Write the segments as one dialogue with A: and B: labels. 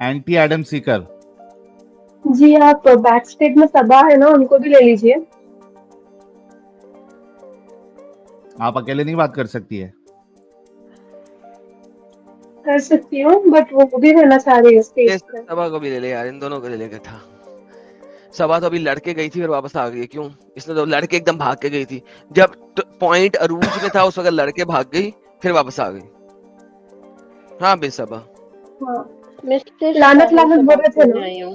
A: Anti Adam Sikar.
B: जी आप back state में सबा है ना, उनको भी ले लीजिए।
A: आप अकेले नहीं बात कर सकती है?
B: कर सकती हूँ, बट वो भी रहना चाह रही है स्टेज पे।
C: सबा को भी ले ले यार, इन दोनों को ले लेके था। सबा तो अभी लड़के गई थी फिर वापस आ गई, क्यों? इसने तो लड़के एकदम भाग के गई थी, जब पॉइंट अरूज में था उस वक्त लड़के भाग गई फिर वापस आ गई। हाँ बेसबा।
B: हाँ
D: मिस्टर
B: लानत
D: साहिल
B: लानत
D: से
B: बोल
D: बात
B: रहे थे
D: करने
B: ना।
D: आई हूँ।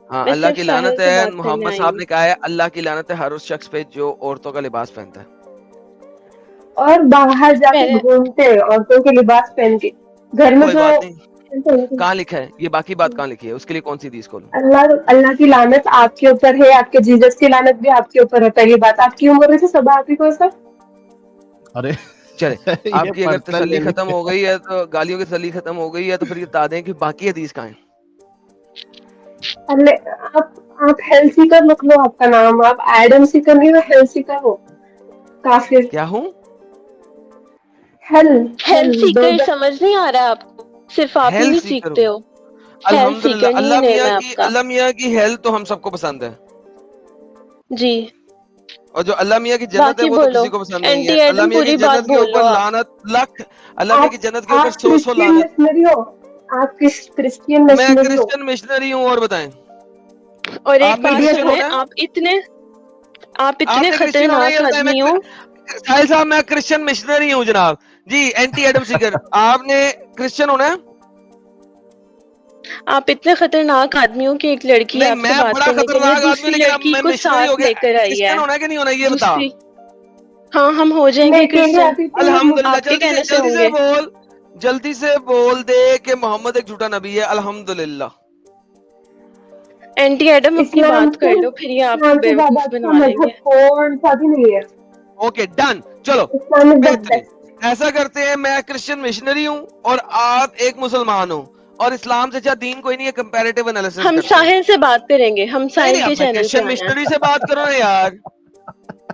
C: हाँ
D: मिस्टर
C: अल्लाह की
D: साहिल
C: लानत
D: से
C: है,
D: बात करने
C: मोहम्मद
D: आई
C: साहब
D: हूँ।
C: ने कहा है अल्लाह की लानत है हर उस शख्स पे जो औरतों का लिबास पहनता है।
B: और बाहर जाके
D: पहले
B: घूमते औरतों के लिबास पहन के, घर में
C: कोई
B: जो
C: बात नहीं, कहाँ लिखा है ये? बाकी बात कहाँ लिखी है? उसके लिए कौन सी हदीस खोलूं?
B: अल्लाह अल्लाह की लानत आपके ऊपर है, आपके जीसस की लानत भी आपके ऊपर है। पहली बात, आप क्यों बोल रहे थे सब आप ही को सब?
A: अरे
C: चले
A: ये
C: आपकी अगर
A: पर्सनल
C: तसल्ली
A: ले
C: खत्म
A: लीजिए।
C: हो गई है तो गालियों की तसल्ली खत्म हो गई है तो फिर ये बता दें कि बाकी हदीस कहाँ है?
B: अल्ले आप हेल्थ सीकर मत लो आपका नाम, आप एडम सीकर नहीं हो, हेल्थ सीकर हो। काफिर।
C: क्या हूँ?
D: हेल्थ
B: हेल
D: सीकर समझ नहीं आ रहा है आपको? सिर्फ आप ही
C: हेल्थ
D: नहीं
C: सीकर
D: सीखते
C: हूँ।
D: हो। हेल्थ सीकर
C: अल्हम्दुलिल्लाह,
D: नहीं नेम है आपका।
C: अल्लाह मियाँ की हेल्थ तो हम सबको पसंद है,
D: जी
C: और जो अल्लाह मियाँ की जन्नत है
D: बाकी
C: वो तो
D: बोलो,
C: किसी को पसंद नहीं है।
D: एंटी
C: अल्लाह
D: एडम
C: मियाँ की
D: पूरी बात
C: जन्नत के
D: बोल लो
C: ऊपर
D: आप।
C: लानत लख, अल्लाह मियाँ की जन्नत के ऊपर
B: आप
C: 100
B: क्रिश्चियन
C: लानत।
B: मिशनरी हो, आप क्रिश्चियन
C: मैं
B: मिशनरी हो।
C: क्रिश्चियन मिशनरी हूँ, और बताएं
D: और एक
C: आपने
D: बात
C: क्रिश्चियन
D: सुने,
C: होना है?
D: आप इतने
C: आपने क्रिश्चियन होना है,
D: खतरनाक
C: ये बताएं।
D: आदमी हो।
C: साहिल साहब मैं क्रिश्चियन मिशनरी हूँ जनाब जी, एंटी एडम सीकर। आपने क्रिश्चियन होना है?
D: आप इतने खतरनाक आदमी हो कि एक लड़की
C: नहीं,
D: आपसे
C: मैं
D: बात
C: बड़ा
D: करने के लिए
C: खतरनाक आदमी हूँ,
D: दूसरी
C: लेकिन अब
D: लड़की
C: मैं
D: को
C: मिशनरी हो
D: साथ
C: गया।
D: लेकर आई
C: क्रिश्चियन
D: है।
C: होना है कि नहीं होना है ये बता।
D: दूसरी हाँ, हम हो जाएंगे
B: मैं अकेले
D: क्रिश्चियन।
B: आती थी।
C: अल्हम्दुलिल्लाह,
D: आपके कहने से होंगे।
C: जल्दी से बोल दे कि मोहम्मद एक झूठा नबी है। अल्हम्दुलिल्लाह।
D: एंटी एडम अपनी
B: इस्लाम
D: बात कर लो, फिर ये आपको
B: इस्लाम से ज्यादा
D: बेवकूफ
B: अच्छा
D: बना
B: मजहब
D: लेंगे।
B: कौन सा भी नहीं है।
C: ओके डन, चलो
B: इस्लाम इज द
C: बेहतरीन।
B: बेस्ट।
C: ऐसा करते हैं, मैं क्रिश्चियन मिशनरी हूँ और आप एक मुसलमान हो, और इस्लाम से अच्छा दीन कोई नहीं है, कंपैरेटिव एनालिसिस
D: हम
C: करते हैं।
D: साहिल से बात करेंगे, हम
C: नहीं
D: साहिल
C: नहीं,
D: के
C: अब मैं
D: चैनल पे
C: क्रिश्चियन
D: आए हैं।
C: मिशनरी से बात करो ना यार।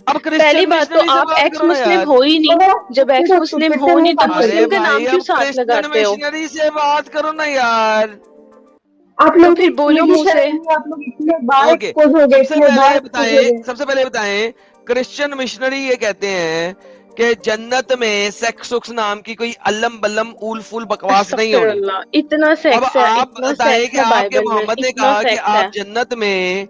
C: अब
D: पहली
C: क्रिश्चियन
D: बात तो
C: मिशनरी से
D: आप
C: बात
D: एक्स
C: करो ना
D: मुस्लिम
C: यार।
D: हो ही नहीं। जब एक्स मुस्लिम हो नहीं तो
C: अरे
D: मुस्लिम का नाम
C: भाई,
D: क्यों
C: अब
D: साथ
C: क्रिश्चियन
D: लगाते हो?
C: मिशनरी से बात करो ना यार।
B: आप
D: तो
B: लोग
D: फिर बोलो
B: की
D: मुंह से।
B: शर्म नहीं, आप लोग इतने बार
C: ओके,
B: एक्सपोज हो गए, इतने बार एक्सपोज हो गए।
C: सबसे पहले बताएं, क्रिश्चियन मिशनरी ये कहते हैं कि जन्नत में सेक्स सुक्स नाम की कोई अल्लम बल्लम ऊल फूल बकवास नहीं होनी।
D: अस्तगफिरुल्लाह, इतना
C: अब
D: सेक्स है,
C: आप
D: इतना
C: बताएं
D: सेक्स
C: कि
D: है
C: आपके
D: बाइबल में,
C: मोहम्मद ने
D: इतना
C: कहा कि
D: सेक्स है।
C: आप जन्नत में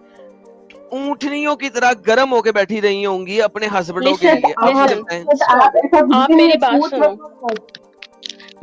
C: ऊंटनियों की तरह गर्म होके बैठी रही होंगी अपने हस्बैंडों के
D: लिसन
C: लिए। अब मुझे
D: लिसन
C: बताएं।
B: आप ऐसा कुछ
D: आप
B: भी नहीं
D: मेरी
B: है,
D: बात
B: झूठ
D: सुनो।
B: मत बोलो।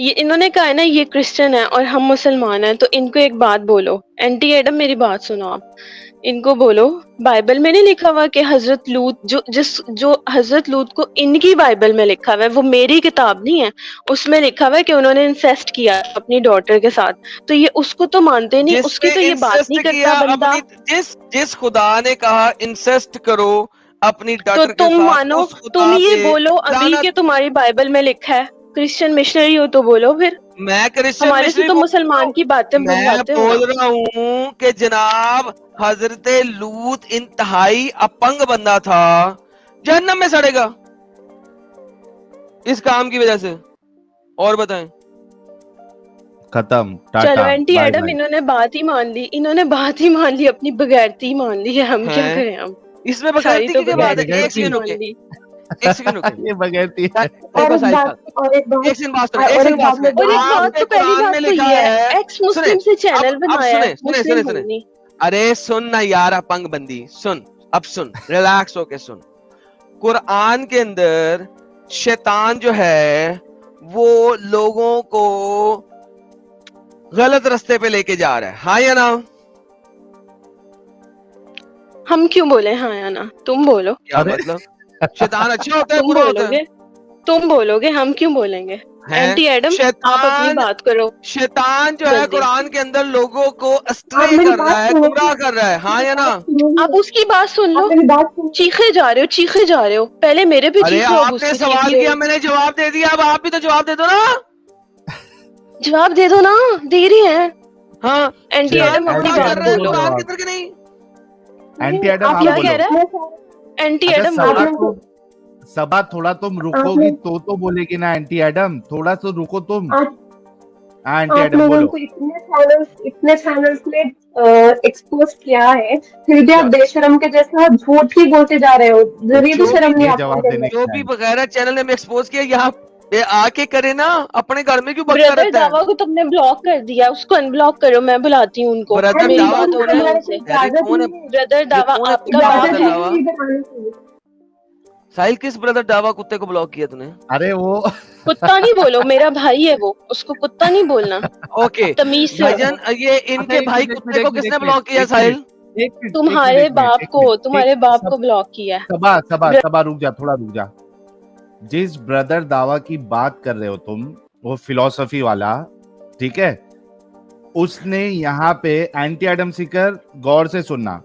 D: ये इन्होंने कहा है ना, ये क्रिश्चियन है और हम मुसलमान हैं, तो इनको एक बात बोलो। एंटी एडम मेरी बात सुनो आप। इनको बोलो, बाइबल में नहीं लिखा हुआ कि हजरत लूत जो हजरत लूत को इनकी बाइबल में लिखा हुआ है, वो मेरी किताब नहीं है, उसमें लिखा हुआ है कि उन्होंने इंसेस्ट किया अपनी डॉटर के साथ। तो ये उसको तो मानते नहीं, उसकी
C: जिसने
D: तो ये बात
C: इंसेस्ट
D: नहीं
C: किया
D: करता बंदा।
C: अपनी, जिस खुदा ने कहा इंसेस्ट करो अपनी
D: तो
C: डॉटर के
D: तुम
C: साथ,
D: मानो,
C: उस
D: तुम
C: खुदा
D: ये
C: पे
D: बोलो अभी के
C: लानत।
D: तुम्हारी बाइबल में लिखा है। क्रिश्चियन मिशनरी हो तो बोलो फिर।
C: मैं क्रिश्चियन
D: हमारे से
C: मिशनरी
D: तो
C: बोल रहा
D: मुसलमान
C: हूँ।
D: की बातें
C: मैं
D: बुलवाते हो ना।
C: बोल रहा हूँ कि जनाब हजरत लूत इंतहाई अपंग बंदा था, जहन्नम में सड़ेगा इस काम की वजह से। और बताएं।
A: खत्म, टाटा,
D: चलो एंटी
A: बाय
D: एडम,
A: बाय।
D: इन्होंने बात ही मान ली, अपनी बगैरती ही मान ली है। हम क्या
C: हैं?
D: करें? हम
C: इसमें
D: सारी
C: बगैरती
D: तो
C: की क्या बात है?
D: बगैरती
C: एक सेकंड
D: मान
C: रुके,
D: ली।
C: एक सेकंड रुके।
A: ये बगैरती है।
C: देखो साहिल साहब,
B: और एक बात
C: एक सेकंड बात सुने,
B: और एक बात मैं
D: और एक
B: बोलूं।
D: बात
C: आपने
D: तो पहली
C: कुरान
D: बात
C: में
D: तो
C: लिखा
D: ये है,
C: है।
D: एक्स मुस्लिम से चैनल
C: अब
D: बनाया है,
C: सुने
D: मुस्लिम
C: सुने।
D: नहीं।
C: अरे सुन ना यार अपंग बंदी, सुन, अब सुन, रिलैक्स होके सुन। कुरान के अंदर शैतान जो है वो लोगों को गलत रास्ते पे लेके जा रहा है, हाँ या ना?
D: हम क्यों बोले हाँ या ना? तुम बोलो।
C: क्या मतलब? शैतान अच्छा होता है
D: तुम
C: बुरा होता है?
D: बोलोगे, तुम बोलोगे, हम क्यों बोलेंगे? एंटी एडम, आप अपनी बात करो।
C: शैतान जो है
D: जल्दी।
C: कुरान के अंदर लोगों को
B: आप
C: अस्ट्रे
B: मेरी
C: कर रहा
B: बात
C: है,
B: सुनो।
C: गुमराह कर रहा है, हाँ या ना?
D: आप उसकी बात सुन लो।
B: आप मेरी बात सुनो।
D: चीखे जा रहे हो, पहले मेरे पे
C: अरे
D: चीखो, अब
C: आपने
D: उसकी
C: सवाल
D: चीख
C: किया,
D: रहे
C: मैंने जवाब दे दिया, अब आप भी तो जवाब दे दो ना।
D: जवाब दे दो ना, दे रही है।
C: हाँ,
D: एंटी
A: चलो,
D: एडम अपनी
C: गुमराह
A: एंटी
D: बात
C: कर रहा है
A: एडम
D: बोलो।
C: कुरान
A: बोलो
C: के
A: आप।
C: अंदर कि नहीं?
A: एंटी एडम
D: आप
A: आप
D: क्या
A: बोलो।
D: कह रहे हैं? एंटी
A: अच्छा
D: एडम
A: सबा
D: बोलो।
A: सबा थोड़ा तुम रुकोगी तो बोलेगी ना एंटी एडम, थोड़ा तो रुको तुम। हाँ आंटी
B: आप
A: एडम
B: लोगों
A: बोलो।
B: को इतने चैनल्स में एक्सपोज किया है, फिर भी आप बेशरम के जैसा झूठ ही बोलते जा रहे हो। जरिए भी
C: जो
B: शर्म नहीं
A: ये
B: आपको
A: जवाब
B: अंदर
A: देने
B: में।
C: जो भी वगैरह चैनल में एक्सपोज किया यहाँ पे आके करे ना, अपने घर में क्यों बकता
D: ब्रदर
C: रहता है?
D: दावा को तुमने ब्लॉक कर दिया, उसको अनब्लॉक करो, मैं बुलाती हूँ उनको,
C: ब्रदर
D: मेरी
C: दावा
D: बात
C: कौन
D: होनी
C: है?
D: है उनसे।
C: अरे
B: इजाजत
C: कौन है?
B: नहीं है,
D: ब्रदर
C: ये
D: दावा
C: कौन है
D: आपका
C: कुत्ता
D: बाप
B: इजाजत
C: ब्रदर
B: है
C: दावा?
B: कि इधर आने की।
C: साहिल किस ब्रदर दावा कुत्ते को ब्लॉक किया तूने?
A: अरे वो
D: कुत्ता नहीं बोलो, मेरा भाई है वो, उसको कुत्ता नहीं बोलना,
C: ओके
D: तमीज से
C: भाईजान,
D: रहो।
C: ये इनके
A: अच्छा,
C: भाई कुत्ते को किसने ब्लॉक किया साहिल?
D: तुम्हारे बाप को, तुम्हारे बाप को ब्लॉक किया है।
A: सबा सबा सबा रुक जा, थोड़ा रुक जा। जिस ब्रदर दावा की बात कर रहे हो तुम, वो फिलॉसफी वाला, ठीक है, उसने यहाँ पे एंटी एडम सीकर, गौर से सुनना,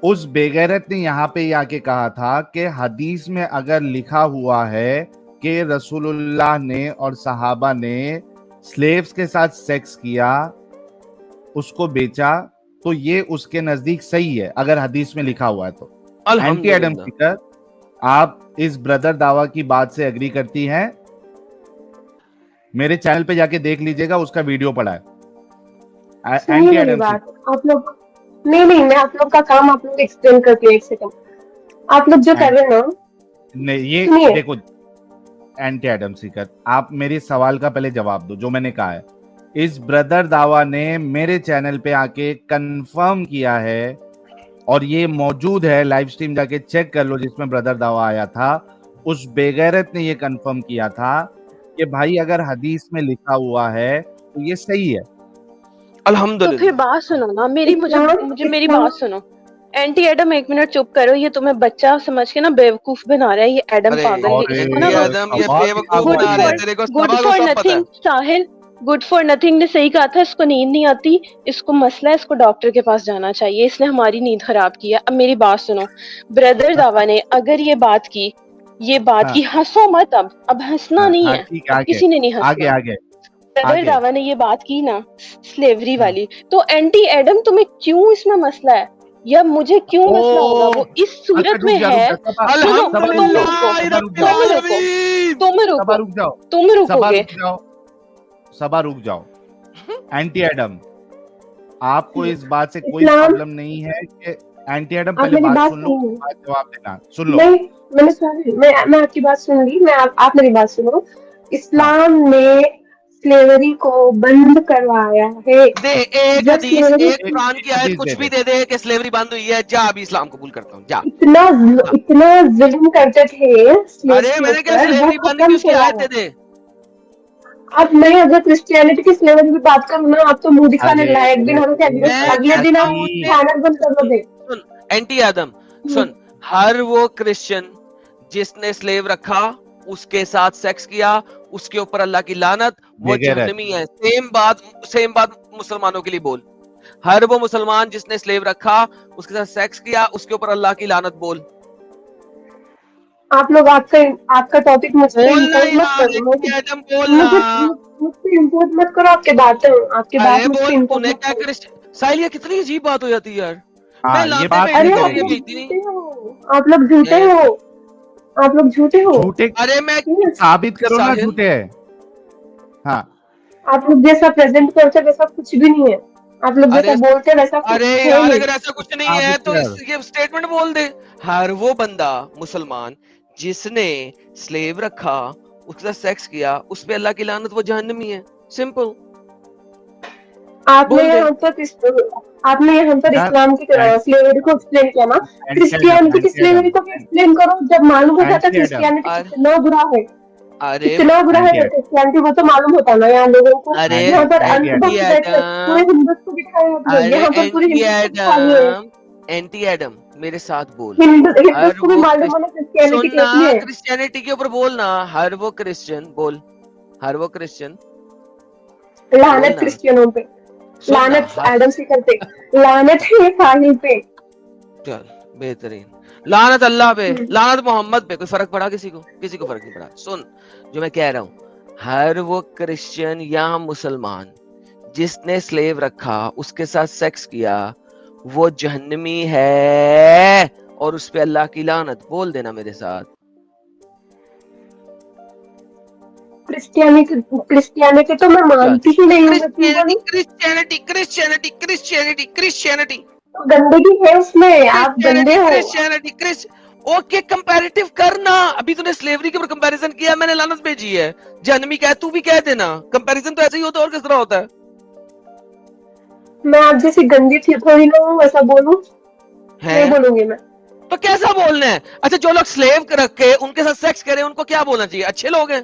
A: उस बेगैरत ने यहाँ पे आके कहा था कि हदीस में अगर लिखा हुआ है कि रसूलुल्लाह ने और सहाबा ने स्लेव्स के साथ सेक्स किया, उसको बेचा, तो ये उसके नजदीक सही है अगर हदीस में लिखा हुआ है तो। एंटी एडम
C: अल्हम्दुलिल्लाह।
A: सीकर, आप इस ब्रदर दावा की बात से एग्री करती हैं? मेरे चैनल पे जाके देख लीजिएगा, उसका वीडियो पड़ा है।
B: सुनिए
A: एंटी
B: मेरी
A: एडम
B: बात, आप लोग नहीं, मैं आप लोग का काम आप लोग एक्सप्लेन करती हूँ। एक सेकंड, आप लोग जो कर रहे हैं ना,
A: नहीं, ये
B: सुनिए।
A: देखो एंटी एडम सीकर, आप मेरे सवाल का पहले जवाब दो जो मैंने कहा है। इस ब्रदर दावा ने मेरे चैनल पे आके कंफर्म किया है, और ये मौजूद है, लाइव स्ट्रीम जाके चेक कर लो जिसमें ब्रदर दावा आया था। उस बेगैरत ने ये कंफर्म किया था कि भाई अगर हदीस में लिखा हुआ है तो ये सही है।
D: तो फिर
C: अल्हम्दुलिल्लाह।
D: बात सुनो ना मेरी, मुझे मेरी
B: इस्लाम-
D: बात सुनो। एंटी एडम, एक मिनट चुप करो, ये तुम्हें बच्चा समझ के ना बेवकूफ बना रहा है, ये एडम
C: अरे
D: पागल,
A: अरे,
D: ये इसको
C: एंटी
D: ना
C: एडम ये
A: सवाल
C: बेवकूफ
A: क्या
C: बना
A: हुआ
C: रहे हैं,
A: ये?
C: तेरे को
D: गुड
C: सबा को
D: फॉर
C: सब पता है।
D: Nothing. Sahil, good for nothing ने सही कहा था, इसको नींद नहीं आती, इसको मसला है, इसको डॉक्टर के पास जाना चाहिए, इसने हमारी नींद खराब की है। अब मेरी बात सुनो, ब्रदर दावा ने अगर ये बात की,
A: हाँ,
D: हंसो मत, अब हंसना
A: हाँ,
D: नहीं
A: हाँ,
D: है,
A: ठीक है,
D: अब
A: आगे
D: किसी ने नहीं
A: आगे
D: हंसना।
A: आगे
D: ब्रदर
A: आगे।
D: दावा ने ये बात की ना स्लेवरी
A: हाँ।
D: वाली, तो एंटी एडम तुम्हें क्यों इसमें मसला है, या मुझे क्यों मसला होगा? वो इस सूरत
A: अच्छा,
D: में है। सुनो, तुम
C: अल्हम्दुलिल्लाह
D: रुको,
C: रब्बिल आलमीन।
D: तुम
A: सभा
D: रुको,
A: रुक जाओ,
D: तुम
A: सभा
D: रुकोगे।
A: रुक जाओ, सभा रुक जाओ। एंटी एडम, आपको इस बात से कोई
B: इस्लाम-
A: प्रॉब्लम नहीं है कि एंटी एडम,
B: आप
A: पहले
B: मेरी
A: बात
B: बात
A: सुन लो,
B: सुनिए।
A: बाद जवाब देना, सुन लो।
B: नहीं, मैंने सुनी, मैं आपकी बात सुन ली। आप मेरी बात सुनो। इस्लाम ने स्लेवरी को बंद करवाया है।
C: दे एक
B: जब
C: हदीस,
B: slavery
C: एक कुरान की आयत
A: हदीस
C: कुछ
A: दे
C: भी दे दे कि स्लेवरी बंद हुई है, जा अभी इस्लाम कबूल करता हूँ, जा।
B: इतना जुल्म करते थे slaves
C: अरे
B: के
C: मैंने क्या
B: ऊपर, वो
C: स्लेवरी बंद की,
B: खत्म
C: उसकी
B: हुआ
C: आयत
B: है।
C: दे दे।
B: अब मैं अगर क्रिश्चियनिटी की स्लेवरी की बात करूँ ना, आप तो मुंह दिखाने
A: अरे,
B: लायक भी ना हो कि
C: मैं
B: अगले दिन आप
A: नहीं।
B: चैनल बंद कर दोगे।
C: सुन एंटी आदम, सुन, हर वो क्रिश्चियन जिसने स्लेव रखा, उसके साथ सेक्स किया, उसके ऊपर अल्लाह की लानत, वो
A: बेगैरत।
C: जहन्नमी है। सेम बात मुसलमानों के लिए बोल। हर वो मुसलमान जिसने स्लेव रखा, उसके साथ सेक्स किया, उसके ऊपर अल्लाह की लानत बोल।
B: आप लोग आपका टॉपिक मुझ पे
C: बोलना
B: इम्पोर्ट मत
C: यार,
B: करो।
C: एंटी आदम बोलना।
B: मुझ पे इम्पोर्ट मत करो आपके बातें। आपकी बात
C: अरे
B: मुझ पे
C: बोल,
B: इम्पोर्ट
C: तूने
B: मत
C: क्या
B: करो।
C: क्रिश्चियन साहिल, ये कितनी अजीब बात हो जाती है यार।
A: हाँ,
C: मैं
A: ये
C: लाते
A: बात
C: पे
B: अरे
A: नहीं
B: आप
C: तेरे
A: करेंगे।
B: लोग
C: बेइज्जती नहीं।
B: झूठे हो, आप लोग झूठे
C: ए-
B: हो, आप लोग झूठे हो।
A: झूठे
C: अरे मैं
A: साबित करो ना,
C: साहिल-
A: झूठे है। हाँ,
B: आप लोग जैसा प्रेजेंट करते वैसा कुछ भी नहीं है। आप लोग जैसा
C: अरे-
B: बोलते वैसा कुछ
C: अरे
B: है
C: यार,
B: नहीं।
C: अगर ऐसा कुछ नहीं है तो ये स्टेटमेंट बोल दे। हर वो बंदा मुसलमान जिसने स्लेव रखा, उसके साथ सेक्स किया, उस पे अल्लाह की लानत, वो जहन्नमी है। सिंपल।
B: आपने
C: बोल दे।
B: यहाँ पर
A: यार,
B: इस्लाम की स्लेवरी को एक्सप्लेन किया ना,
A: एंटी
B: क्रिश्चियनिटी की
A: एडम,
B: स्लेवरी को भी एक्सप्लेन करो। जब मालूम हो जाता
A: एंटी एडम।
B: क्रिश्चियनिटी
C: अरे-
B: कितना बुरा है,
C: अरे
B: कितना बुरा है
A: एंटी एडम।
B: क्रिश्चियनिटी, वो तो मालूम होता ना यहाँ लोगों को।
C: अरे
B: यहाँ पर
A: एंटी
B: अंधभक्त
C: एडम।
B: बैठे पूरे हिंदुत्व बिठाए आप लोग।
C: अरे
B: यहाँ पर पूरे
C: एंटी
B: हिंदुत्व खाली है।
C: एडम, एंटी एडम मेरे साथ बोल।
B: हिंदुत्व को भी मालूम होना क्रिश्चियनिटी
C: सुनना,
B: कैसी है।
C: क्रिश्चियनिटी के ऊपर बोलना। हर वो क्रिश्चियन बोल, हर वो क्रिश्चियन
B: लानत
C: बोलना।
B: क्रिश्चियनों पे,
C: सुनना,
B: लानत
C: हर-
B: एडम से करते, लानत है साहिल पे।
C: चल बेहतरीन। लानत अल्लाह पे, लानत मोहम्मद पे। कोई फर्क पड़ा किसी को? किसी को फर्क नहीं पड़ा। सुन जो मैं कह रहा हूँ, हर वो क्रिश्चियन या मुसलमान जिसने स्लेव रखा, उसके साथ सेक्स किया, वो जहन्नमी है और उस पे अल्लाह की लानत। बोल देना मेरे साथ।
B: क्रिश्चियनिटी तो मैं मानती ही नहीं हूँ।
C: क्रिश्चियनिटी
B: तो गंदगी है उसमें, आप गंदे हो।
C: ओके, कंपैरेटिव करना। अभी तूने स्लेवरी के ऊपर कंपैरिजन किया, मैंने लानत भेजी है। जहन्नमी कह, तू भी कह देना। कंपैरिजन तो ऐसे ही होता है, और किस तरह होता है?
B: मैं आप जैसी गंदी थी थोड़ी ना हूँ, ऐसा बोलूं? नहीं बोलूंगी मैं।
C: तो कैसा बोलना है? अच्छा, जो लोग स्लेव रख के उनके साथ सेक्स करें, उनको क्या बोलना चाहिए? अच्छे लोग हैं?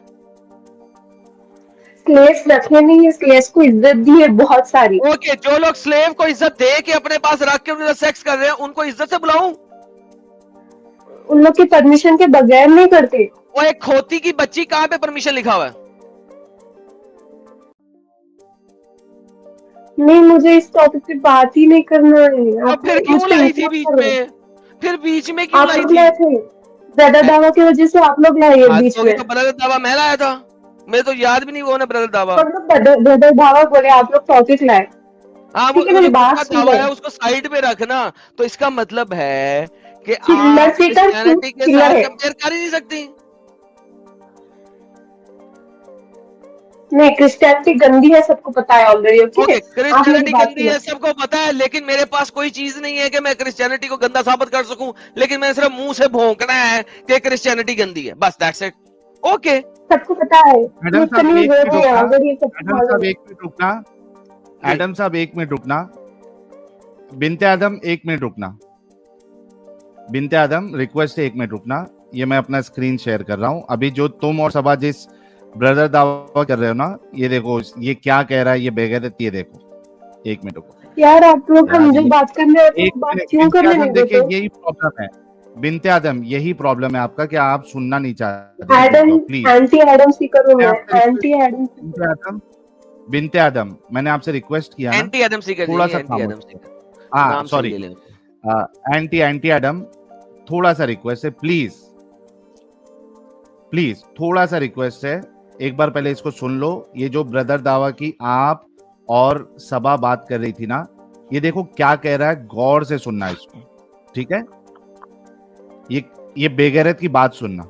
B: स्लेव्स रखने नहीं है, स्लेव्स को इज्जत दी है बहुत सारी।
C: ओके, जो लोग स्लेव को इज्जत दे के अपने पास रख के उनके साथ सेक्स कर रहे हैं, उनको इज्जत से बुलाऊं?
B: उन लोग की परमिशन के बगैर नहीं करते।
C: वो एक खोती की बच्ची, कहां पे परमिशन लिखा हुआ है?
B: नहीं, मुझे इस टॉपिक पे बात ही नहीं करना है।
C: अब फिर क्यों लाई थी बीच में? फिर बीच में क्यों लाई थी?
B: ब्रदर दावा की वजह से आप लोग लाए बीच में।
C: तो ब्रदर दावा मैं लाया था, मेरे तो याद भी नहीं वो ना ब्रदर दावा।
B: ब्रदर दावा बोले, आप लोग टॉपिक लाए।
C: हाँ, वो दावा है, उसको साइड पे रखना। तो इसका मतलब है कि आप क्रिश्चियनिटी के साथ कंपेयर कर ही नहीं सकती।
B: नहीं, क्रिश्चियनिटी गंदी है, सबको पता है ऑलरेडी। ओके,
C: क्रिश्चियनिटी गंदी है, सबको पता है, लेकिन मेरे पास कोई चीज नहीं है कि मैं क्रिश्चियनिटी को गंदा साबित कर सकूं। लेकिन मैंने सिर्फ मुंह से भोंकना है कि क्रिश्चियनिटी गंदी है, बस, दैट्स इट। ओके,
B: सबको पता है।
A: एडम साहब एक मिनट रुकना। बिनते आदम एक मिनट रुकना। बिनते आदम, रिक्वेस्ट है 1 मिनट रुकना। ये मैं अपना स्क्रीन शेयर कर रहा हूँ। अभी जो तुम और सबा जिस ब्रदर दावा कर रहे हो ना, ये देखो, ये क्या कह रहा है, ये बेगैरत। ये देखो, 1 मिनट रुको
B: यार। आप लोग हम जो बात करने आते हैं, बात क्यों करने नहीं देते?
A: देखिए, यही प्रॉब्लम है बिनते आदम, यही प्रॉब्लम है आपका कि आप सुनना नहीं चाहते।
B: एंटी एडम सीकर हूं मैं, एंटी एडम।
A: बिनते आदम, मैंने आपसे रिक्वेस्ट किया ना,
C: एंटी एडम सीकर,
A: थोड़ा सा हाँ, सॉरी, एंटी एडम, थोड़ा सा रिक्वेस्ट है, प्लीज थोड़ा सा रिक्वेस्ट है। एक बार पहले इसको सुन लो। ये जो ब्रदर दावा की आप और सबा बात कर रही थी ना, ये देखो क्या कह रहा है, गौर से सुनना इसको, ठीक है? ये बेगैरत की बात सुनना।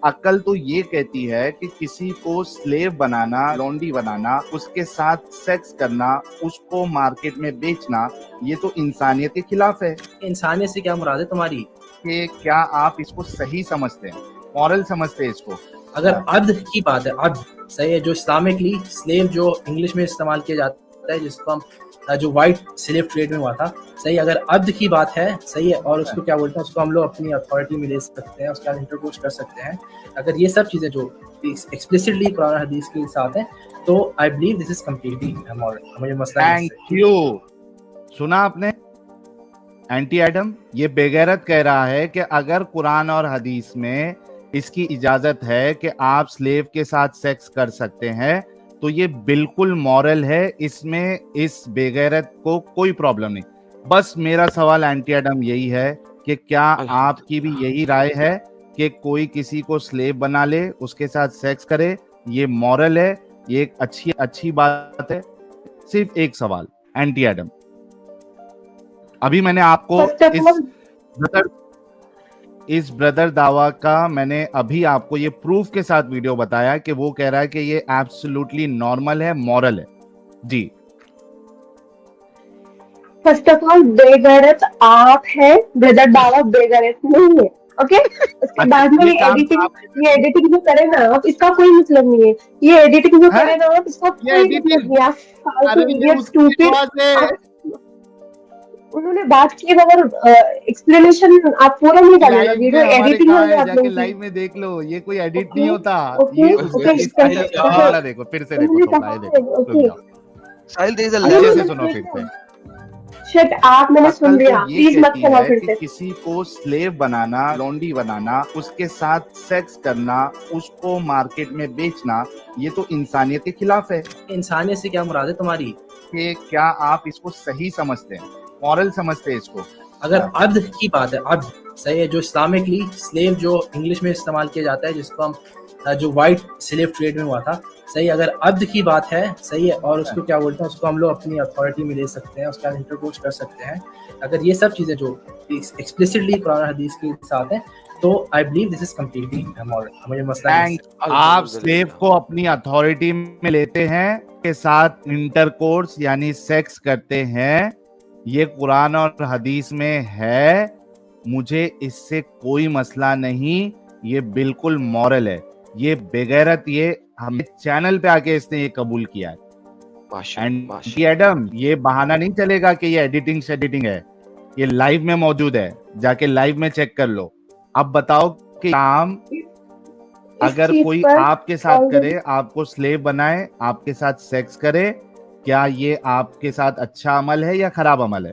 A: अक्ल तो ये कहती है कि किसी को स्लेव बनाना, लॉन्डी बनाना, उसके साथ सेक्स करना, उसको मार्केट में बेचना, ये तो इंसानियत के खिलाफ है।
E: इंसानियत से क्या मुराद है तुम्हारी?
A: कि क्या आप इसको सही समझते हैं, मॉरल समझते हैं इसको?
E: अगर अब्द की बात है, अब्द सही है, जो इस्लामिकली स्लेव जो इंग्लिश में इस्तेमाल किया जाता है, जिसको हम जो वाइट स्लेव ट्रेड में हुआ था, सही, अगर अब्द की बात है, सही है, और उसको क्या बोलते हैं, उसको हम लोग अपनी अथॉरिटी में ले सकते हैं, उसका इंट्रोड्यूस कर सकते हैं। अगर ये सब चीजें जो एक्सप्लिसिटली कुरान हदीस के साथ हैं, तो I believe this is completely moral. मुझे मसला
A: थैंक यू। सुना आपने एंटी एडम? ये बेगैरत कह रहा है कि अगर कुरान और हदीस में इसकी इजाजत है कि आप स्लेव के साथ सेक्स कर सकते हैं, तो ये बिल्कुल मॉरल है, इसमें इस बेगैरत को कोई प्रॉब्लम नहीं। बस मेरा सवाल एंटी एडम यही है कि क्या आपकी भी यही राय है कि कोई किसी को स्लेव बना ले, उसके साथ सेक्स करे, ये मॉरल है, ये एक अच्छी बात है? सिर्फ एक सवाल एंटी एडम। अभी मैंने आपको इस ब्रदर दावा का मैंने अभी आपको ये प्रूफ के साथ वीडियो बताया कि वो कह रहा है कि ये एब्सोल्युटली नॉर्मल है, मॉरल है। जी,
B: फर्स्ट ऑफ ऑल बेगैरत आप है, ब्रदर दावा बेगैरत नहीं है। ओके, उसके बाद में ये एडिटिंग जो करे ना आप, इसका कोई मतलब नहीं है। ये एडिटिंग जो करे ना आप, इसका कोई मतलब नहीं। उन्होंने बात की, मगर एक्सप्लेनेशन आप पूरा नहीं डालेगा, वीडियो एडिटिंग हो गया। आप लोग
A: लाइव में देख लो, ये कोई एडिट नहीं होता। ये इसका देखो, फिर से देखो, सुनो फिर से।
B: शिट, आप मैंने सुन लिया, प्लीज मत सुनो फिर से।
A: किसी को स्लेव बनाना, लॉन्डी बनाना, उसके साथ सेक्स करना, उसको मार्केट में बेचना, ये तो इंसानियत के खिलाफ है।
E: इंसानियत से क्या मुराद है तुम्हारी?
A: कि क्या आप इसको सही समझते हैं, मॉरल समझते हैं इसको?
E: अगर अब्द की बात है, अब्द सही है, जो इस्लामिकली स्लेव जो इंग्लिश में इस्तेमाल किया जाता है, जिसको हम जो वाइट स्लेव ट्रेड में हुआ था, सही, अगर अब्द की बात है, सही है, और उसको क्या बोलते हैं, उसको हम लोग अपनी अथॉरिटी में ले सकते हैं, उसका इंट्रोड्यूस कर सकते हैं। अगर ये सब चीजें जो एक्सप्लिसिटली कुरान हदीस के साथ हैं, तो I believe this is completely immoral. मुझे मसला नहीं है।
A: थैंक आप स्लेव को अपनी अथॉरिटी में लेते हैं, के साथ इंटरकोर्स यानी सेक्स करते हैं, ये कुरान और हदीस में है, मुझे इससे कोई मसला नहीं, ये बिल्कुल मॉरल है, ये बेगैरत, ये हमें चैनल पे आके इसने ये कबूल किया है। एंड एडम, ये बहाना नहीं चलेगा कि ये एडिटिंग है, ये लाइव में मौजूद है, जाके लाइव में चेक कर लो। अब बताओ कि काम अगर कोई आपके साथ करे, आपको स्लेव बनाए, आपके साथ सेक्स करे, क्या ये आपके साथ अच्छा अमल है या खराब अमल है?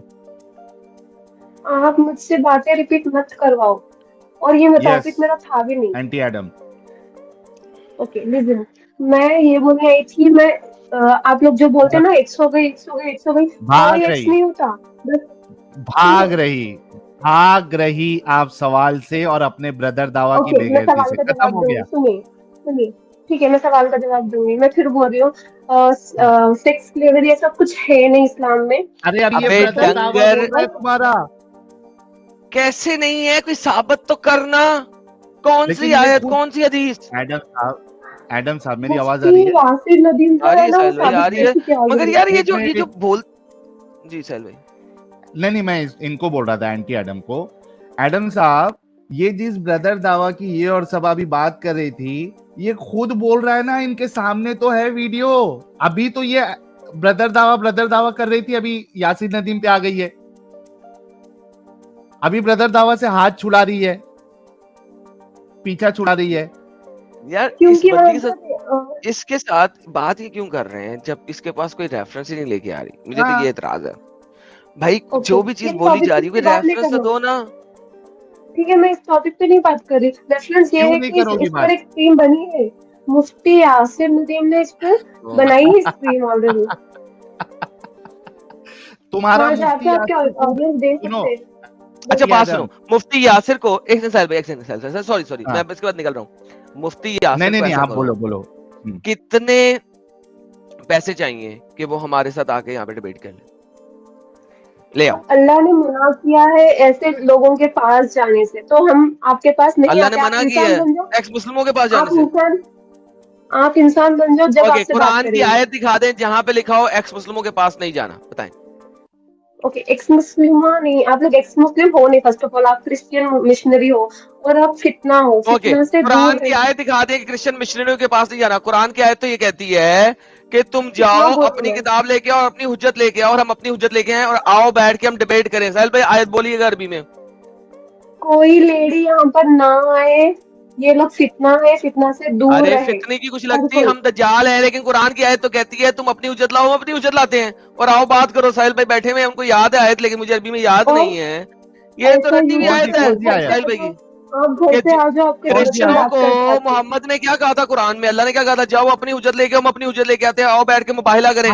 B: आप मुझसे बातें रिपीट मत करवाओ, और ये टॉपिक मेरा था भी नहीं।
A: एंटी एडम,
B: ओके लिसन, मैं ये बोलने आई थी, मैं आप लोग जो बोलते हैं ना एक्स हो गई,
A: भाग रही,
B: नहीं होता,
A: भाग रही आप सवाल से और अपने ब्रदर दावा की बेगैरती से। खत्म हो गया।
B: सुनिए, ठीक है, मैं सवाल का जवाब दूंगी। मैं फिर बोल रही हूँ, सेक्स स्लेवरी ये सब कुछ है नहीं इस्लाम में।
A: अरे अब ये ब्रदर दावा बोल रहा है तुम्हारा,
C: कैसे नहीं है? कोई साबित तो करना, कौन सी आयत, कौन सी हदीस?
A: एडम साहब मेरी आवाज आ रही है?
C: आ रही है, मगर यार ये जो बोल, जी सैल भाई,
A: नहीं मैं इनको बोल रहा था, एंटी एडम को। एडम साहब, ये जिस ब्रदर दावा की ये और सब अभी बात कर रही थी, ये खुद बोल रहा है ना, इनके सामने तो है वीडियो। अभी तो ये ब्रदर दावा कर रही थी, अभी यासीन नदीम पे आ गई है, अभी ब्रदर दावा से हाथ छुड़ा रही है, पीछा छुड़ा रही है।
C: यार इस बंदी के साथ, इसके साथ बात ही क्यों कर रहे हैं जब इसके पास कोई रेफरेंस ही नहीं लेके आ रही? मुझे तो ये एतराज है भाई, जो भी चीज बोली जा रही है रेफरेंस तो दो ना।
B: ठीक है, मैं इस टॉपिक पे नहीं बात कर रही। रेफरेंस ये है कि इस पर एक स्ट्रीम बनी है, मुफ्ती यासिर नदीम ने इस पर बनाई है स्ट्रीम ऑलरेडी।
A: तुम्हारा
B: ऑडियंस देख सकते हैं।
C: अच्छा बात सुनो, मुफ्ती यासिर को एक सेकंड, सॉरी मैं इसके बाद निकल रहा हूँ। मुफ्ती यासिर
A: नहीं आप बोलो
C: कितने पैसे चाहिए कि वो हमारे साथ आके यहाँ पे डिबेट कर ले आओ?
B: अल्लाह ने मना किया है ऐसे लोगों के पास जाने से, तो हम आपके पास नहीं।
C: अल्लाह ने मना किया है एक्स मुस्लिमों के पास जाने से?
B: आप इंसान बन जाओ जब आपसे बात
C: कुरान की आयत दिखा दें जहाँ पे लिखा हो एक्स मुस्लिमों के पास नहीं जाना, बताएं।
B: ओके, एक्स मुस्लिम नहीं, आप लोग एक्स मुस्लिम हो नहीं, फर्स्ट ऑफ ऑल आप क्रिश्चियन मिशनरी हो और आप फितना हो। फितना से
C: कुरान की आयत दिखा दे कि क्रिश्चियन मिशनरियों के पास नहीं जाना। कुरान की आयत तो ये कहती है कि तुम जाओ अपनी किताब लेके आओ, अपनी हुज्जत लेके आओ, और हम अपनी हुज्जत लेके आए और आओ बैठ के हम डिबेट करें। साहिल भाई आयत बोलिएगा अरबी में।
B: कोई लेडी यहाँ पर ना आए, ये लोग फितना है, फितना से दूर रहे।
C: अरे फितने की कुछ लगती, हम दज्जाल है, लेकिन कुरान की आयत तो कहती है तुम अपनी हुज्जत लाओ, हम अपनी हुज्जत लाते हैं और आओ बात करो। साहिल भाई बैठे हुए, उनको याद है आयत, लेकिन मुझे अरबी में याद नहीं है। ये तो रटी हुई आयत है साहिल भाई की। क्रिश्चियनों को मोहम्मद ने क्या कहा था कुरान में? अल्लाह ने क्या कहा था? जाओ अपनी हुज्जत लेके, हम अपनी हुज्जत लेके आते हैं, आओ बैठ के मुबाहिला करें।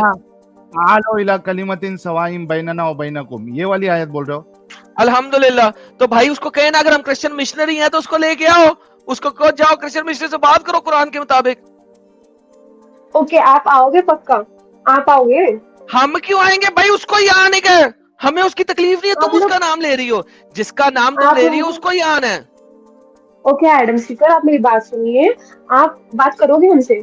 A: आलो इला कलिमतिन सवाइम बैनना व बैनकुम, ये वाली आयत बोल रहे हो?
C: अल्हम्दुलिल्लाह। तो भाई उसको कहना, अगर हम क्रिश्चियन मिशनरी हैं तो उसको लेके आओ, उसको कहो जाओ क्रिश्चियन मिशनरी से बात करो कुरान के मुताबिक।
B: ओके, आप आओगे? पक्का आप आओगे?
C: हम क्यों आएंगे भाई? उसको ही आने का, हमें उसकी तकलीफ नहीं है। तुम उसका नाम ले रही हो, जिसका नाम तुम ले रही हो उसको ही आना है।
B: ओके एडम स्पीकर, आप मेरी बात सुनिए, आप बात करोगे उनसे?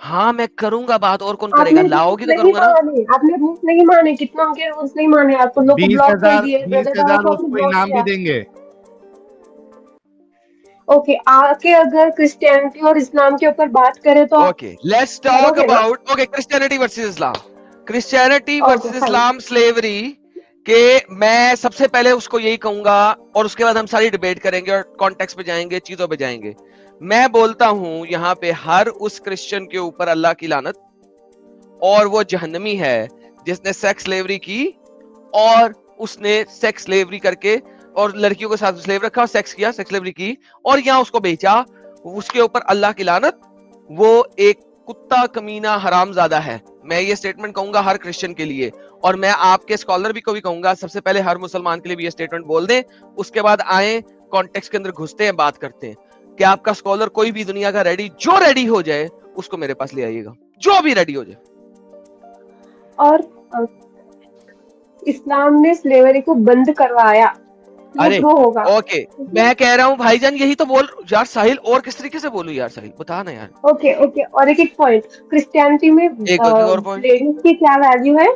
C: हाँ मैं करूंगा बात, और कौन करेगा? लाओगी तो करूंगा ना।
B: आपने रूल्स नहीं माने, कितना के रूल्स नहीं माने, आपको लोग को ब्लॉक कर दिए,
A: 20,000 उसको इनाम भी देंगे।
B: ओके, आके अगर क्रिश्चियनिटी और इस्लाम के ऊपर बात करें तो
C: okay let's talk about Christianity versus Islam. Christianity versus Islam slavery के मैं सबसे पहले उसको यही कहूंगा, और उसके बाद हम सारी डिबेट करेंगे और कॉन्टेक्स्ट पे जाएंगे, चीजों पे जाएंगे। मैं बोलता हूं यहाँ पे हर उस क्रिश्चियन के ऊपर अल्लाह की लानत, और वो जहन्नमी है जिसने सेक्स स्लेवरी की और उसने सेक्स स्लेवरी करके और लड़कियों के साथ स्लेव रखा और सेक्स किया, सेक्स स्लेवरी की और यहाँ उसको बेचा, उसके ऊपर अल्लाह की लानत। वो एक कुत्ता कमीना हरामजादा है। मैं ये स्टेटमेंट कहूंगा हर क्रिश्चियन के लिए, और मैं आपके स्कॉलर भी को भी कहूंगा, सबसे पहले हर मुसलमान के लिए भी ये स्टेटमेंट बोल दें, उसके बाद आए कॉन्टेक्स्ट के अंदर घुसते हैं, बात करते हैं कि आपका स्कॉलर कोई भी दुनिया का जो रेडी हो जाए उसको मेरे पास ले आइएगा, जो भी रेडी हो जाए।
B: और इस्लाम ने स्लेवरी को बंद करवाया, वो
C: अरे
B: ट्रू होगा।
C: ओके, मैं कह रहा हूँ भाईजान यही तो बोल यार। साहिल और किस तरीके से बोलूं यार? साहिल बता ना यार।
B: ओके ओके, और एक पॉइंट, क्रिश्चियनिटी में
C: एक और पॉइंट,
B: लेडीज की क्या वैल्यू है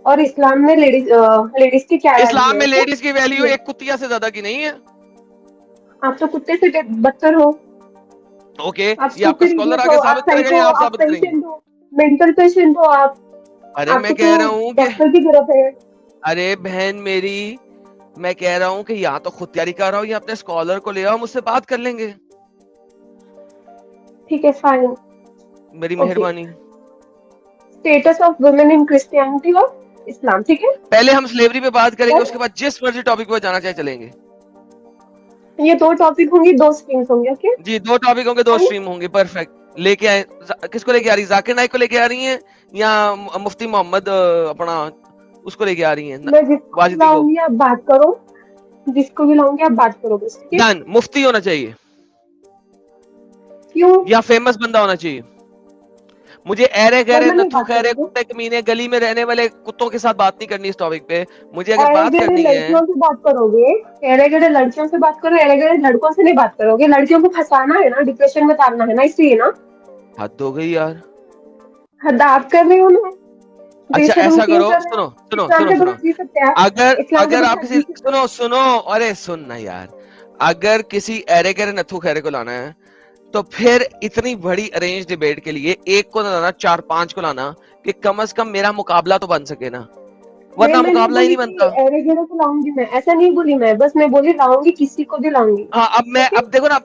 B: और इस्लाम में लेडीज की क्या वैल्यू
C: इस्लाम
B: है?
C: में
B: ओके,
C: लेडीज की वैल्यू एक कुतिया से ज्यादा की नहीं है।
B: आप तो कुत्ते से बदतर हो,
C: ओके,
B: आप
C: ये आपका
B: stupid
C: स्कॉलर
B: idiot
C: आगे
B: हो, आप
C: साबित करेगा
B: साइको
C: या
B: हो,
C: आप
B: आप
C: साबित करेंगे?
B: पेशेंट हो, मेंटल पेशेंट हो आप।
C: अरे
B: आपको
C: मैं कह रहा
B: तो
C: हूँ कि
B: डॉक्टर की जरूरत है।
C: अरे बहन मेरी, मैं कह रहा हूँ कि या तो खुद तैयारी कर रहा हूँ या अपने स्कॉलर को ले आओ, मुझसे बात कर लेंगे।
B: ठीक है, फाइन।
C: मेरी
B: ओके,
C: मेहरबानी।
B: Status of women in Christianity और इस्लाम, ठीक है।
C: पहले हम स्लेवरी पे बात करेंगे,
B: और
C: उसके बाद जिस मर्जी टॉपिक पे जाना चाहे चलेंगे।
B: ये 2 टॉपिक होंगे, 2 स्ट्रीम्स होंगे। ओके,
C: जी, 2 टॉपिक होंगे, 2
B: फाइन।
C: स्ट्रीम होंगे। परफेक्ट। लेके आए किसको लेके आ रही? जाकिर नाइक को लेके आ रही हैं या मुफ्ती मोहम्मद अपना उसको लेके आ रही हैं
B: मैं जिसको
C: वाजिदी को?
B: लाऊंगी आप बात करो, जिसको भी लाऊंगी आप बात करो बस, ठीक है।
C: डन। मुफ्ती होना चाहिए
B: क्यों?
C: या फेमस बंदा होना चाहिए? मुझे ऐरे गहरे
B: वरना नहीं
C: नथु
B: बात
C: खैरे
B: करोगे?
C: कुत्ते कमीने गली में रहने वाले कुत्तों के साथ बात नहीं करनी इस टॉपिक पे। मुझे अगर
B: एरे
C: बात
B: गहरे
C: करनी है,
B: लड़कियों से बात करोगे, एरे गहरे लड़कियों से बात करो, एरे गहरे लड़कों से नहीं बात करोगे। लड़कियों को फंसाना है ना, डिप्रेशन में डालना है ना, इसलिए ना।
C: हद हो गई यार।
B: हद आप कर रहे हो ना,
C: अच्छा
B: बेशर्म
C: ऐसा
B: क्यों
C: करो,
B: कर रहे
C: सुनो
B: हो?
C: सुनो
B: इस्लाम
C: सुनो
B: के
C: सुनो,
B: बगैर जी सकते हैं आप?
C: अगर
B: इस्लाम के
C: अगर आप
B: बगैर
C: किसी,
B: जी सकते हैं?
C: सुनो सुनो, अरे सुन ना यार, अगर किसी ऐरे गहरे नथु खैरे को लाना है तो फिर इतनी बड़ी अरेंज डिबेट के लिए एक को ना लाना, 4-5 को लाना, कि कम से कम मेरा मुकाबला तो बन सके ना, वरना
B: मैं
C: मुकाबला ही नहीं
B: बोली कि
C: बनता।
B: एरे गहरे को लाऊंगी, मैं ऐसा नहीं बोली, मैं बस मैं बोली लाऊंगी, किसी को भी लाऊंगी।
C: हाँ, अब देखो ना,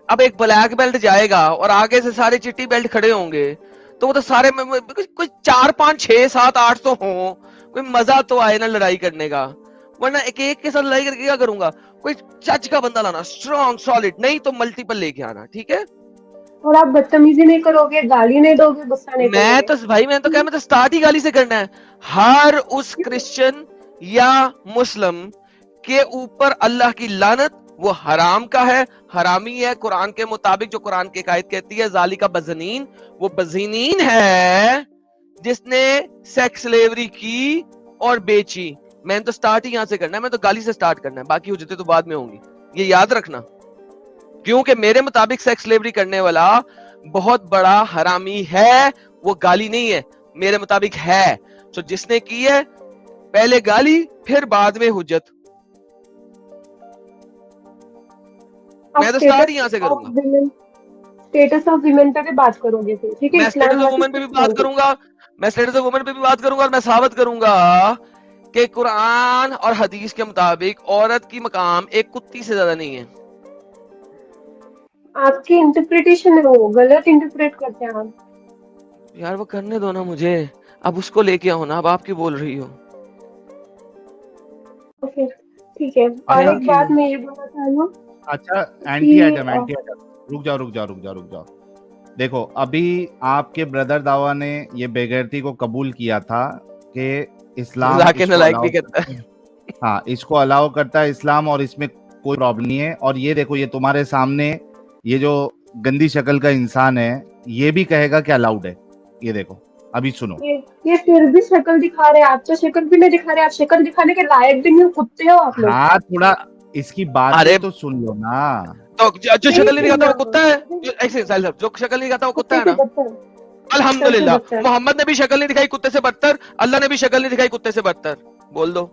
C: अब एक ब्लैक बेल्ट जाएगा और आगे से सारे चिट्टी बेल्ट खड़े होंगे, तो वो तो सारे कोई 4-5-6-7-8 तो हो, कोई मजा तो आए ना लड़ाई करने का। वरना एक एक के साथ लड़ाई करके क्या करूंगा? कोई चच का बंदा लाना, स्ट्रॉन्ग सॉलिड, नहीं तो मल्टीपल लेके आना, ठीक है?
B: और आप बदतमीजी नहीं करोगे, गाली नहीं दोगे, गुस्सा नहीं
C: मैं
B: करोगे।
C: तो भाई, मैं तो क्या, मैं तो स्टार्ट ही गाली से करना है। हर उस क्रिश्चियन या मुस्लिम के ऊपर अल्लाह की लानत, वो हराम का है, हरामी है कुरान के मुताबिक, जो कुरान की आयत कहती है जालिका बजनीन, वो बजनीन है जिसने सेक्स स्लेवरी की और बेची। मैंने तो स्टार्ट ही यहां से करना है, मैं तो गाली से स्टार्ट करना है, बाकी हुज्जतें तो बाद में होंगी, ये याद रखना। क्योंकि मेरे मुताबिक सेक्स स्लेवरी करने वाला बहुत बड़ा हरामी है, वो गाली नहीं है, मेरे मुताबिक है। तो जिसने की है पहले गाली फिर बाद में हुज्जत। मैं तो स्टार्ट ही यहां से करूंगा।
B: स्टेटस ऑफ विमेन पे भी बात करोगे फिर, ठीक है।
C: मैं स्टेटस ऑफ वुमेन पे भी बात करूंगा, मैं स्टेटस ऑफ वुमेन पे भी बात करूंगा, और मैं साबित करूंगा कि कुरान और हदीस के मुताबिक औरत की मकाम एक कुत्ती से ज्यादा नहीं है।
B: आपकी इंटरप्रिटेशन है, वो गलत इंटरप्रेट करते हैं आप।
C: यार वो करने दो ना मुझे, अब उसको लेके आओ ना, अब आप क्यों बोल रही हो?
B: ओके, ठीक है। और
A: अरे
B: एक बात मैं ये बोलना चाह रही हूँ,
A: अच्छा, एंटी एडम, रुक जाओ। देखो, अभी आपके ब्रदर दावा ने ये बेगैरती को कबूल किया था कि इस्लाम
C: जाकिर नालायक भी करता है।
A: हाँ, इसको अलाउ करता है इस्लाम, और इसमें कोई प्रॉब्लम नहीं है। और ये देखो, ये तुम्हारे सामने ये जो गंदी शक्ल का इंसान है, ये भी कहेगा कि अलाउड है। ये देखो, अभी सुनो।
B: ये फिर भी शक्ल दिखा रहे हैं, आप तो शक्ल भी नहीं दिखा रहे, आप शक्ल दिखाने के लायक भी नहीं हो, कुत्ते हो आप लोग।
A: हाँ, थोड़ा इसकी बातें तो सुन लो ना।
C: तो जो शक्ल नहीं दिखाता वो कुत्ता है? जो शक्ल नहीं दिखाता वो कुत्ता है ना? अल्हम्दुलिल्लाह, मोहम्मद ने भी शक्ल नहीं दिखाई कुत्ते से बदतर, अल्लाह ने भी शक्ल नहीं दिखाई कुत्ते से बदतर। बोल दो,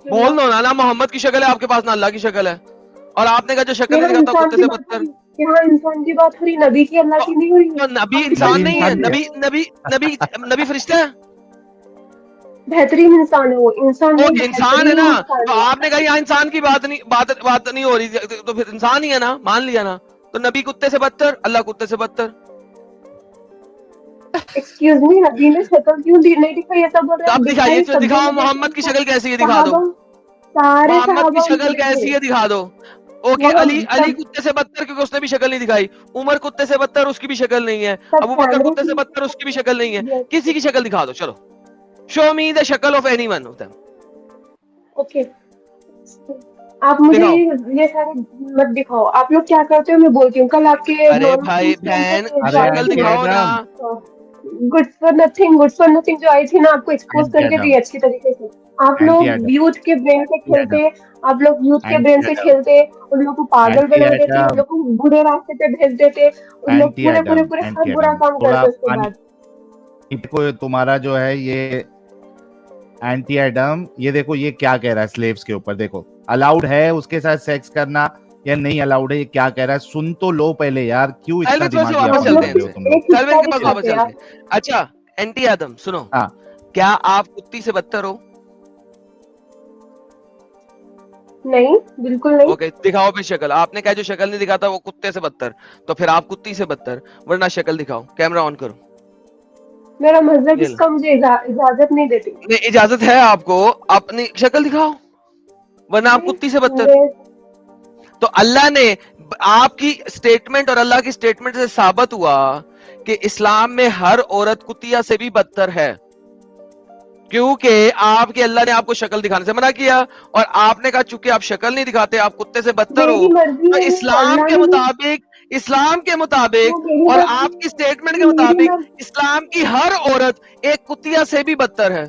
C: बोल दो ना, मोहम्मद की शक्ल है आपके पास, ना अल्लाह की शक्ल है, और आपने कहा जो शक्ल नहीं दिखाता कुत्ते से बदतर।
B: यहाँ इंसान की बात हो रही, नबी की, अल्लाह की नहीं हो रही।
C: तो नबी इंसान नहीं है, नबी फरिश्ता है,
B: बेहतरीन इंसान है वो, इंसान
C: वो इंसान है ना। तो आपने कहा यहाँ इंसान की बात नहीं हो रही, तो फिर इंसान ही है ना, मान लिया ना। तो नबी कुत्ते से बदतर, अल्लाह कुत्ते से बदतर।
B: एक्सक्यूज मी, नबी ने शक्ल क्यों नहीं दिखाई, ऐसा बोल रहे
C: आप दिखाइए, दिखाओ मोहम्मद की शक्ल कैसी है, दिखा दो। मोहम्मद की शक्ल कैसी है, दिखा दो। ओके, अली कुत्ते से बदतर, क्योंकि उसने भी शक्ल नहीं दिखाई। उमर कुत्ते से बदतर, उसकी भी शक्ल नहीं है। अबू बकर कुत्ते से बदतर, उसकी भी शक्ल नहीं है। किसी की शक्ल दिखा दो, चलो, शो मी द शक्ल of anyone of them.
B: Okay, आप मुझे ये सारे मत दिखाओ। आप लोग क्या करते हो मैं बोलती हूँ। कल आपके
C: अरे भाई बहन, शक्ल दिखाओ ना।
B: गुड फॉर नथिंग जो आई थी ना, आपको एक्सपोज करके दी अच्छी तरीके से। आप लोग
A: एंटी
B: यूथ के ब्रेन से खेलते, आप लोग यूथ के ब्रेन से
A: एडम
B: खेलते, उन लोग को पागल
A: एंटी
B: बना देते, उन
A: एडम
B: लोग को बुरे रास्ते पे भेज देते, उन लोग
A: एंटी
B: पूरे पूरे
A: एडम
B: पूरे
A: एंटी
B: सब बुरा
A: एडम
B: काम
A: थोड़ा
B: करते उसके
A: पानी
B: बाद।
A: को, तुम्हारा जो है ये एंटी एडम, ये देखो ये क्या कह रहा है स्लेव्स के ऊपर, देखो अलाउड है उसके साथ सेक्स करना या नहीं अलाउड है, ये क्या कह रहा है, सुन तो लो पहले यार, क्यों
C: साहिल
A: इतना
C: भाई थोड़ा सा
A: दिमागी
C: वापस
A: अपना
B: आप
C: चलते
A: बन
B: लोग
A: रहे हो
C: हैं,
A: तुम लोग।
B: एक
C: साहिल भाई
B: हिस्सा
C: के पास वापस
B: दिखाते
C: चलते
B: हैं।
C: हैं। अच्छा एंटी आदम सुनो,
A: हाँ
C: क्या आप कुत्ती से बदतर हो?
B: नहीं, बिल्कुल नहीं।
C: ओके दिखाओ फिर शक्ल, आपने कहा जो शक्ल नहीं दिखाता वो कुत्ते से बदतर, तो फिर आप कुत्ती से बदतर, वरना शक्ल दिखाओ, कैमरा ऑन करो।
B: मेरा मजहब
C: ये लो।
B: इसका मुझे इजाजत नहीं देती।
C: नहीं इजाजत है आपको, अपनी शक्ल दिखाओ, वरना आप कुत्ती से बदतर।
B: मैं-
C: तो अल्लाह ने आपकी स्टेटमेंट और अल्लाह की स्टेटमेंट से साबित हुआ कि इस्लाम में हर औरत कुतिया से भी बदतर है, क्योंकि आपके अल्लाह ने आपको शक्ल दिखाने से मना किया और आपने कहा चूंकि आप शक्ल नहीं दिखाते आप कुत्ते से बदतर हो।
B: मेरी मर्जी
C: तो
B: है,
C: इस्लाम
B: अल्लाह
C: के
B: ने
C: मुताबिक, इस्लाम के मुताबिक
B: वो मेरी
C: और
B: मर्जी
C: आपकी स्टेटमेंट के
B: है, मेरी
C: मुताबिक
B: मर्जी,
C: इस्लाम की हर औरत एक कुतिया से भी बदतर है।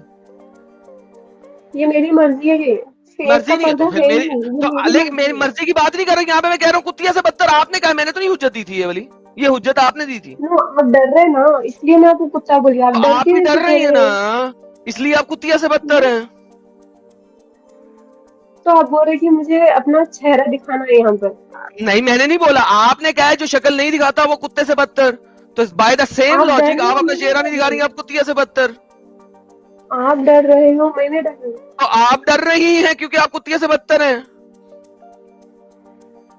B: ये मेरी मर्जी है, ये फेस
C: मर्जी
B: का
C: नहीं है
B: पर्दा
C: तो फिर
B: है ही
C: मेरी,
B: नहीं, ये
C: तो
B: मेरी
C: लेकिन
B: मर्जी
C: मेरी
B: है।
C: मर्जी की बात नहीं कर रही, यहाँ पे मैं कह रहा हूँ कुतिया से बदतर आपने कहा, मैंने तो नहीं हुज्जत दी थी ये वाली, ये हुज्जत आपने दी थी।
B: नो, आप डर रहे ना, इसलिए मैं आपको कुत्ता बोली, आप
C: तो
B: डर
C: आप
B: के
C: भी
B: वैसे
C: डर रही
B: बोल
C: है
B: रहे
C: ना,
B: हो।
C: इसलिए आप कुतिया से बदतर हैं।
B: तो आप बोल रहे कि मुझे अपना चेहरा दिखाना है यहाँ पर।
C: नहीं मैंने नहीं बोला, आपने कहा है जो शक्ल नहीं दिखाता वो कुत्ते से बदतर, तो बाय द सेम
B: आप डर
C: लॉजिक
B: रहे
C: आप
B: हो,
C: अपना
B: मैं
C: चेहरा
B: डर
C: नहीं दिखा रही
B: रही
C: हैं, आप कुतिया से बदतर।
B: हूँ। आप डर रहे हो, मैं नहीं डर रही हूँ।
C: तो आप डर रही हैं क्योंकि आप कुतिया से बदतर हैं।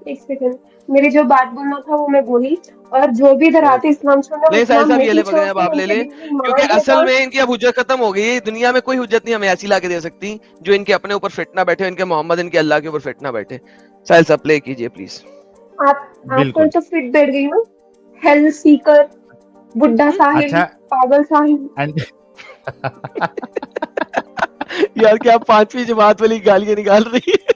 B: एक सेकंड, मेरी जो बात बोलना था वो मैं बोली, और जो भी इधर आते इस्लाम छोड़ना,
C: नहीं साहिल
B: इस्लाम
C: साहब ये ले
B: नहीं
C: पकड़े, अब
B: छोड़ते,
C: आप ले
B: उनके
C: ले,
B: दिल में
C: क्योंकि
B: ईमान है
C: असल
B: और
C: में इनकी अब हुज्जत खत्म हो गई, दुनिया में कोई हुज्जत नहीं हमें ऐसी लाके दे सकती जो इनके अपने ऊपर फिटना बैठे, इनके मोहम्मद इनके अल्लाह के ऊपर फिटना बैठे। साहिल साहब प्ले कीजिए प्लीज।
B: आपको
A: बिल्कुल।
B: तो फिट बैठ गई ना, हेल्थ सीकर, बुड्ढा साहिल,
A: अच्छा
B: पागल साहिल।
A: एंड
C: यार क्या आप पांचवी जमात वाली गालियां निकाल रही है?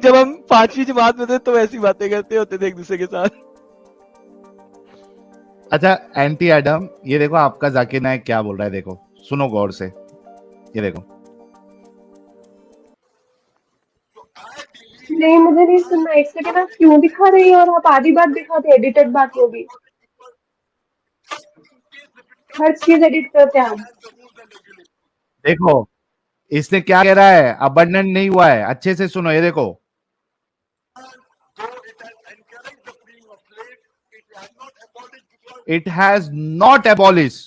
C: जब हम पांचवी जमात में थे तो ऐसी बातें करते होते थे एक दूसरे के साथ।
A: अच्छा एंटी एडम, ये देखो आपका जाकिर नायक क्या बोल रहा है, देखो सुनो गौर से, ये देखो।
B: नहीं, मुझे नहीं सुनना। एक सेकंड, आप क्यों दिखा रही हैं, और आप आधी बात दिखाते, एडिटेड बात वो भी, हर चीज एडिट करते हैं आप।
A: देखो इसने क्या कह रहा है, अबंडेंट नहीं हुआ है, अच्छे से सुनो, ये देखो। इट हैज नॉट एबॉलिश,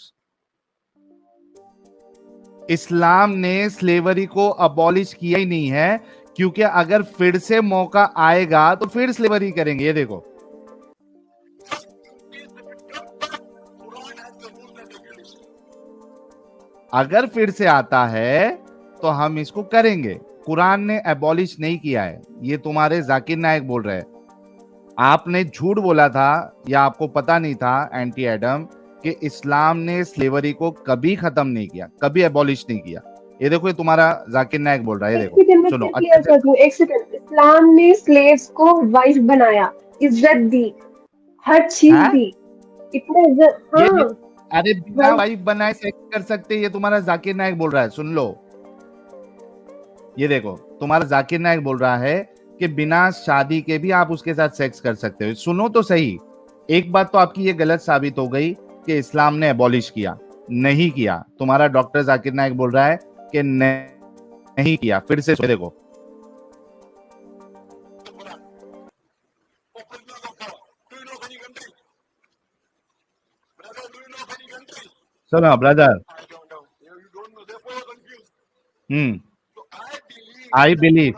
A: इस्लाम ने स्लेवरी को अबॉलिश किया ही नहीं है, क्योंकि अगर फिर से मौका आएगा तो फिर स्लेवरी करेंगे, ये देखो। अगर फिर से आता है तो हम इसको करेंगे, कुरान ने एबॉलिश नहीं किया है, ये तुम्हारे जाकिर नायक बोल रहे हैं। आपने झूठ बोला था या आपको पता नहीं था एंटी एडम कि इस्लाम ने स्लेवरी को कभी खत्म नहीं किया, कभी एबॉलिश नहीं किया। ये देखो ये तुम्हारा जाकिर नायक बोल रहा है, ये
B: एक
A: देखो
B: सेकंड में
A: सुनो
B: क्लियर कर दूं, एक सेकंड। इस्लाम ने स्लेव्स को वाइफ बनाया, इज्जत दी, हर चीज
A: हैं?
B: दी, इतना इज्जत।
A: ये
B: हाँ,
A: अरे बिना
B: हाँ।
A: वाइफ बनाए सेक्स कर सकते, ये तुम्हारा जाकिर नायक बोल रहा है, सुन लो। ये देखो तुम्हारा जाकिर नायक बोल रहा है कि बिना शादी के भी आप उसके साथ सेक्स कर सकते हो। सुनो तो सही, एक बात तो आपकी ये गलत साबित हो गई कि इस्लाम ने एबॉलिश किया, नहीं किया। तुम्हारा डॉक्टर जाकिर नायक बोल रहा है कि नहीं किया। फिर से देखो, सुनो brother, I believe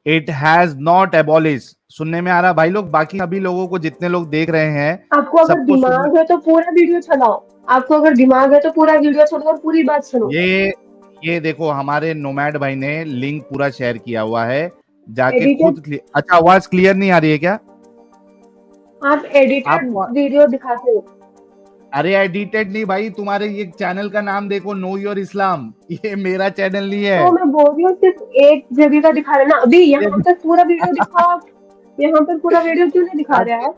A: it has not abolish. सुनने में आ रहा भाई लोग, बाकी अभी लोगों को, जितने लोग देख रहे हैं,
B: आपको अगर
A: सबको
B: दिमाग है तो पूरा वीडियो चलाओ, आपको अगर दिमाग है तो पूरा वीडियो चलाओ और पूरी बात सुनो।
A: ये देखो हमारे नोमैड भाई ने लिंक पूरा शेयर किया हुआ है, जाके
B: Edited?
A: खुद। अच्छा आवाज क्लियर नहीं आ रही है क्या?
B: आप एडिटेड
A: आप-
B: वीडियो दिखाते हो।
A: अरे एडिटेड नहीं भाई, तुम्हारे ये चैनल का नाम देखो, नो योर इस्लाम, ये मेरा चैनल नहीं है।
B: तो मैं बोल रही हूँ सिर्फ एक जगह का दिखा रहे ना, अभी यहाँ पर पूरा वीडियो दिखाओ। यहाँ पर पूरा वीडियो क्यों नहीं दिखा रहे हैं?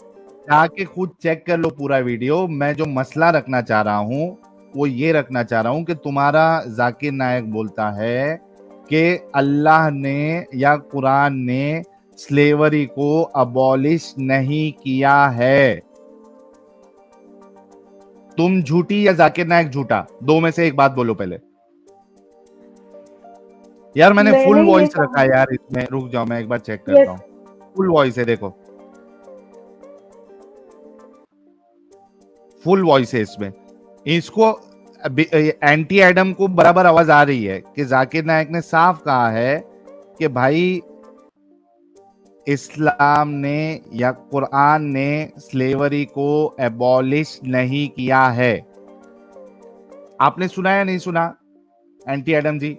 A: जाके खुद चेक कर लो पूरा वीडियो। मैं जो मसला रखना चाह रहा हूँ वो ये रखना चाह रहा हूँ कि तुम्हारा जाकिर नायक बोलता है कि अल्लाह ने या कुरान ने स्लेवरी को अबॉलिश नहीं किया है। तुम झूठी या जाकिर नायक झूठा, दो में से एक बात बोलो पहले। यार मैंने फुल
B: मैंने ये
A: वॉइस
B: कहा
A: रखा है यार इसमें, रुक जाओ मैं एक बार चेक करता
B: यस
A: हूँ। फुल वॉइस है, देखो फुल वॉइस है इसमें। इसको एंटी एडम को बराबर आवाज आ रही है कि जाकिर नायक ने साफ कहा है कि भाई इस्लाम ने या कुरान ने स्लेवरी को एबॉलिश नहीं किया है। आपने सुना या नहीं सुना एंटी एडम जी?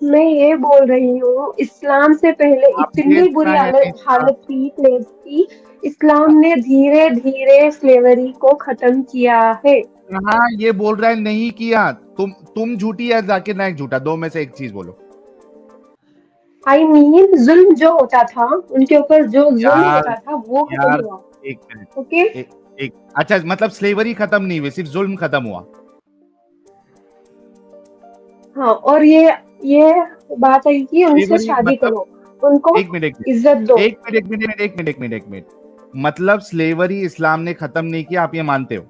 B: मैं ये बोल रही हूँ, इस्लाम से पहले
A: आप ये
B: इतनी बुरी
A: सुना या नहीं सुना?
B: हालत थी स्लेव्स की, इस्लाम ने धीरे धीरे स्लेवरी को खत्म किया है।
A: हाँ ये बोल रहा है नहीं किया। तुम झूठी या जाकिर नायक झूठा, दो में से एक चीज बोलो।
B: आई मीन जुल्म जो होता था उनके ऊपर, जो जुल्म
A: यार
B: होता था वो खत्म
A: यार
B: हुआ।
A: एक मिनट,
B: ओके
A: एक अच्छा मतलब स्लेवरी खत्म नहीं हुई, सिर्फ जुल्म खत्म हुआ।
B: हाँ, और ये बात आई कि उनसे
A: स्लेवरी
B: शादी
A: मतलब
B: करो, उनको
A: एक मिनट
B: इज्जत दो।
A: एक मिनट मतलब स्लेवरी इस्लाम ने खत्म नहीं किया, आप ये मानते हो?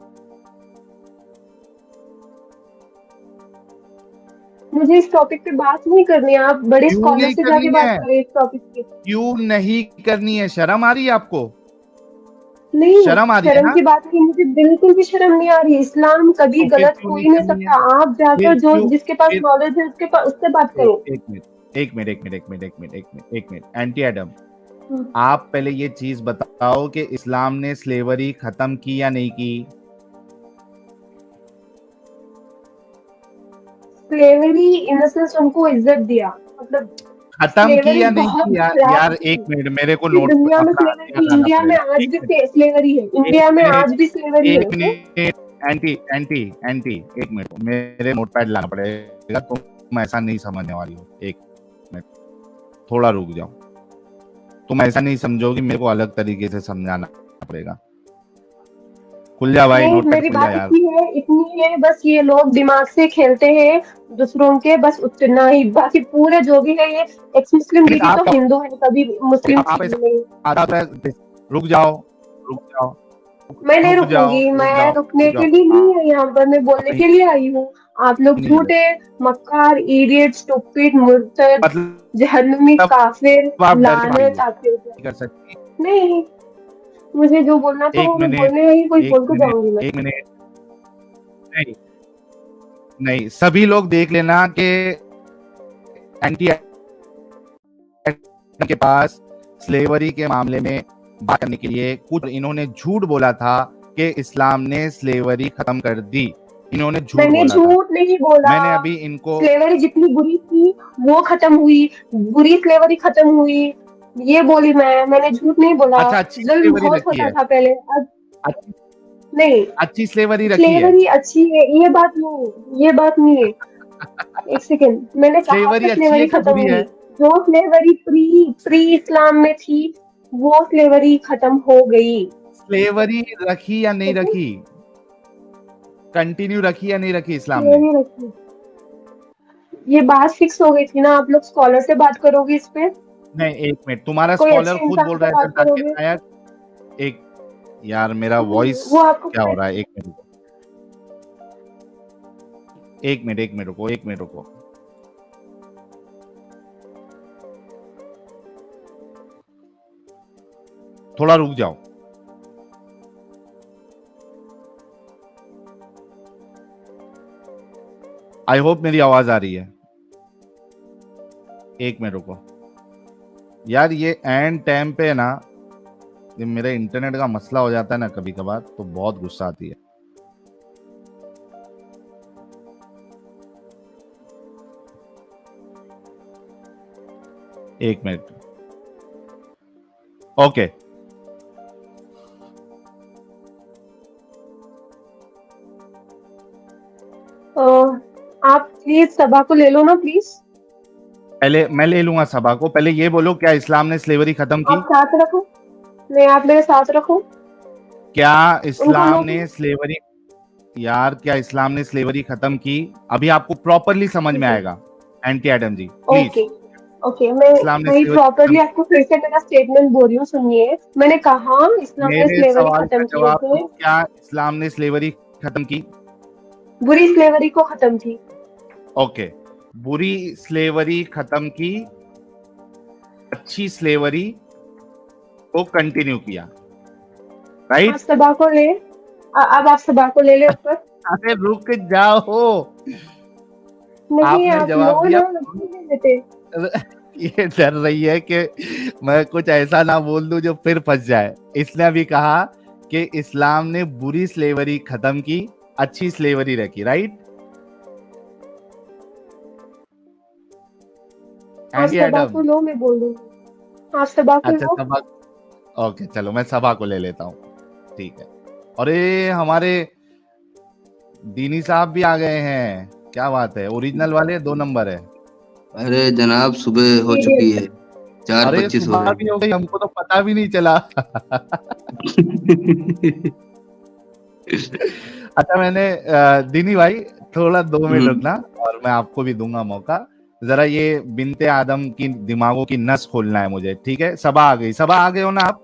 B: मुझे इस टॉपिक पे बात नहीं करनी है, आप बड़े
A: क्यों
B: स्कॉलर
A: नहीं
B: से जाके
A: करनी
B: बात
A: है?
B: करें इस टॉपिक पे।
A: क्यों नहीं करनी है? शर्म आ रही है आपको?
B: नहीं,
A: शर्म आ रही है
B: शर्म
A: ना?
B: की बात नहीं, मुझे बिल्कुल भी शर्म नहीं आ रही। इस्लाम कभी
A: तो फिर
B: गलत
A: क्यों
B: हो
A: नहीं
B: ही नहीं
A: करनी है?
B: सकता। आप जाकर
A: फिर
B: जो
A: क्यों?
B: जिसके पास
A: फिर
B: नॉलेज है उससे बात करो।
A: एक मिनट एंटी एडम, आप पहले ये चीज बताओ कि इस्लाम ने स्लेवरी खत्म की या नहीं की?
B: स्लेवरी इन द सेंस उनको इज्जत दिया, मतलब
A: खत्म की
B: स्लेवरी
A: या नहीं
B: बहुत
A: की?
B: खराब
A: यार
B: थी।
A: एक मिनट, मेरे को
B: कि
A: नोट
B: दुनिया में
A: अपना
B: स्लेवरी
A: ध्यान
B: थी,
A: लाना
B: इंडिया में
A: पड़ेगा।
B: आज
A: एक
B: भी
A: मिनट
B: स्लेवरी है, इंडिया में आज भी स्लेवरी है।
A: एक मिनट एक मिनट मेरे नोटपैड लाना पड़ेगा, तुम ऐसा नहीं समझने वाली हो। एक मिनट थोड़ा रुक जाओ, तुम ऐसा नहीं समझोगी, मेरे को अलग तरीके से समझाना पड़ेगा। खुल जा भाई,
B: नहीं,
A: नोटपैड
B: मेरी
A: खुल जा
B: बात
A: यार।
B: इतनी है, बस ये लोग दिमाग से खेलते हैं दूसरों के, बस उतना ही। बाकी पूरे जो भी है, ये एक्स मुस्लिम
A: प्लीज
B: दीदी
A: आप
B: तो हिंदू है, कभी मुस्लिम
A: आप
B: थी
A: ऐसा
B: नहीं।
A: रुक जाओ रुक जाओ
B: मैं नहीं
A: रुक जाओ
B: रुकूंगी,
A: रुक
B: मैं
A: जाओ
B: रुकने
A: रुक
B: के
A: जाओ।
B: लिए नहीं है यहाँ पर, मैं बोलने के लिए आई हूँ। आप लोग झूठे, मक्कार, इडियट, स्टूपिड, मुर्तद, जहन्नमी,
A: मतलब
B: काफिर,
A: आप डर के
B: लानत आपके ऊपर।
A: कर सकती।
B: नहीं, मुझे जो बोलना था
A: एक
B: वो मैं
A: मिनट
B: बोलने आई, वही बोल के जाऊंगी मैं।
A: एक मिनट नहीं नहीं, सभी लोग देख लेना कि एंटी के पास स्लेवरी के मामले में बात करने के लिए कुछ इन्होंने झूठ बोला था कि इस्लाम ने स्लेवरी खत्म कर दी। इन्होंने झूठ
B: मैंने
A: बोला था।
B: झूठ नहीं बोला।
A: मैंने अभी इनको
B: स्लेवरी जितनी बुरी थी वो खत्म हुई, बुरी स्लेवरी खत्म हुई, ये बोली मैंने झूठ नहीं बोला।
A: अच्छा अच्छी
B: जुल्म
A: स्लेवरी
B: बहुत
A: रखी
B: होता
A: है,
B: था पहले, अब नहीं।
A: अच्छी स्लेवरी रखी है।
B: स्लेवरी अच्छी है, ये बात नहीं है। एक सेकेंड, मैंने कहा
A: स्लेवरी
B: था
A: अच्छी है
B: स्लेवरी
A: कि
B: खत्म
A: बुरी है?
B: हुई। जो स्लेवरी प्री इस्लाम में थी वो स्लेवरी खत्म हो गई।
A: स्लेवरी रखी या नहीं
B: ओके,
A: रखी? कंटिन्यू रखी या नहीं रखी इस्लाम ने?
B: स्लेवरी रखी। ये बात फिक्स हो गई थी ना, आप लोग स्कॉलर से बात करोगे इस पे,
A: नहीं एक मिनट, तुम्हारा
B: कोई
A: स्कॉलर
B: अच्छे
A: खुद
B: इंसान
A: बोल
B: से
A: रहा है
B: बात करोगे।
A: एक यार मेरा वॉइस
B: वो आपको
A: क्या हो रहा है? एक मिनट रुको, एक मिनट रुको। थोड़ा रुक जाओ। आई होप मेरी आवाज आ रही है। एक मिनट रुको यार, ये एंड टाइम पे ना, ये मेरे इंटरनेट का मसला हो जाता है ना कभी कभार, तो बहुत गुस्सा आती है। एक मिनट, ओके।
B: आप प्लीज सभा को ले लो ना प्लीज।
A: पहले मैं ले लूंगा सभा को, पहले ये बोलो क्या इस्लाम ने स्लेवरी खत्म की?
B: आप साथ रखो, नहीं, आप मेरे साथ रखो।
A: क्या
B: उनको
A: इस्लाम
B: लोग
A: ने स्लेवरी, यार क्या इस्लाम ने स्लेवरी खत्म की? अभी आपको प्रॉपरली समझ में आएगा एंटी एडम जी, प्लीज।
B: ओके ओके, मैं
A: इस्लाम ने
B: वही
A: स्लेवरी खत्म
B: प्रॉपरली आपको फिर से मेरा स्टेटमेंट बोल रही हूँ, सुनिए। मैंने कहा इस्लाम ने
A: मेरे
B: स्लेवरी
A: सवाल का
B: खत्म की,
A: जवाब
B: ओके।
A: दो, क्या इस्लाम ने स्लेवरी खत्म की?
B: बुरी स्लेवरी को खत्म की।
A: ओके, बुरी स्लेवरी खत्म की, अच्छी स्लेवरी को कंटिन्यू किया,
B: आप
A: राइट?
B: सबा को ले, अब आप सबा को ले ले ऊपर।
A: अरे रुक जाओ,
B: नहीं,
A: आपने
B: आप
A: जवाब
B: लो
A: दिया।
B: ना, क्यों नहीं लेते?
A: ये डर रही है कि मैं कुछ ऐसा ना बोल दूं जो फिर फंस जाए, इसने अभी कहा कि इस्लाम ने बुरी स्लेवरी खत्म की, अच्छी स्लेवरी रखी, राइट?
B: आप
A: एंटी
B: सबा
A: एडम,
B: को लो, मैं बोल दूंगी। आप सबा को
A: अच्छा
B: लो।
A: सभा, ओके चलो मैं सभा को ले लेता हूँ, ठीक है। अरे हमारे दीनी साहब भी आ गए हैं, क्या बात है, ओरिजिनल वाले 2 नंबर है।
F: अरे जनाब सुबह हो चुकी है,
A: अरे
F: 4:25 हो
A: सुबह भी हो गई, हमको तो पता भी नहीं चला।
F: गए।
A: अच्छा मैंने दीनी भाई थोड़ा 2 मिनट
F: हम्म,
A: रुकना, और मैं आपको भी दूंगा मौका। जरा ये बिनते आदम की दिमागों की नस खोलना है मुझे, ठीक है? सभा आ गई, सभा आ गए हो ना आप?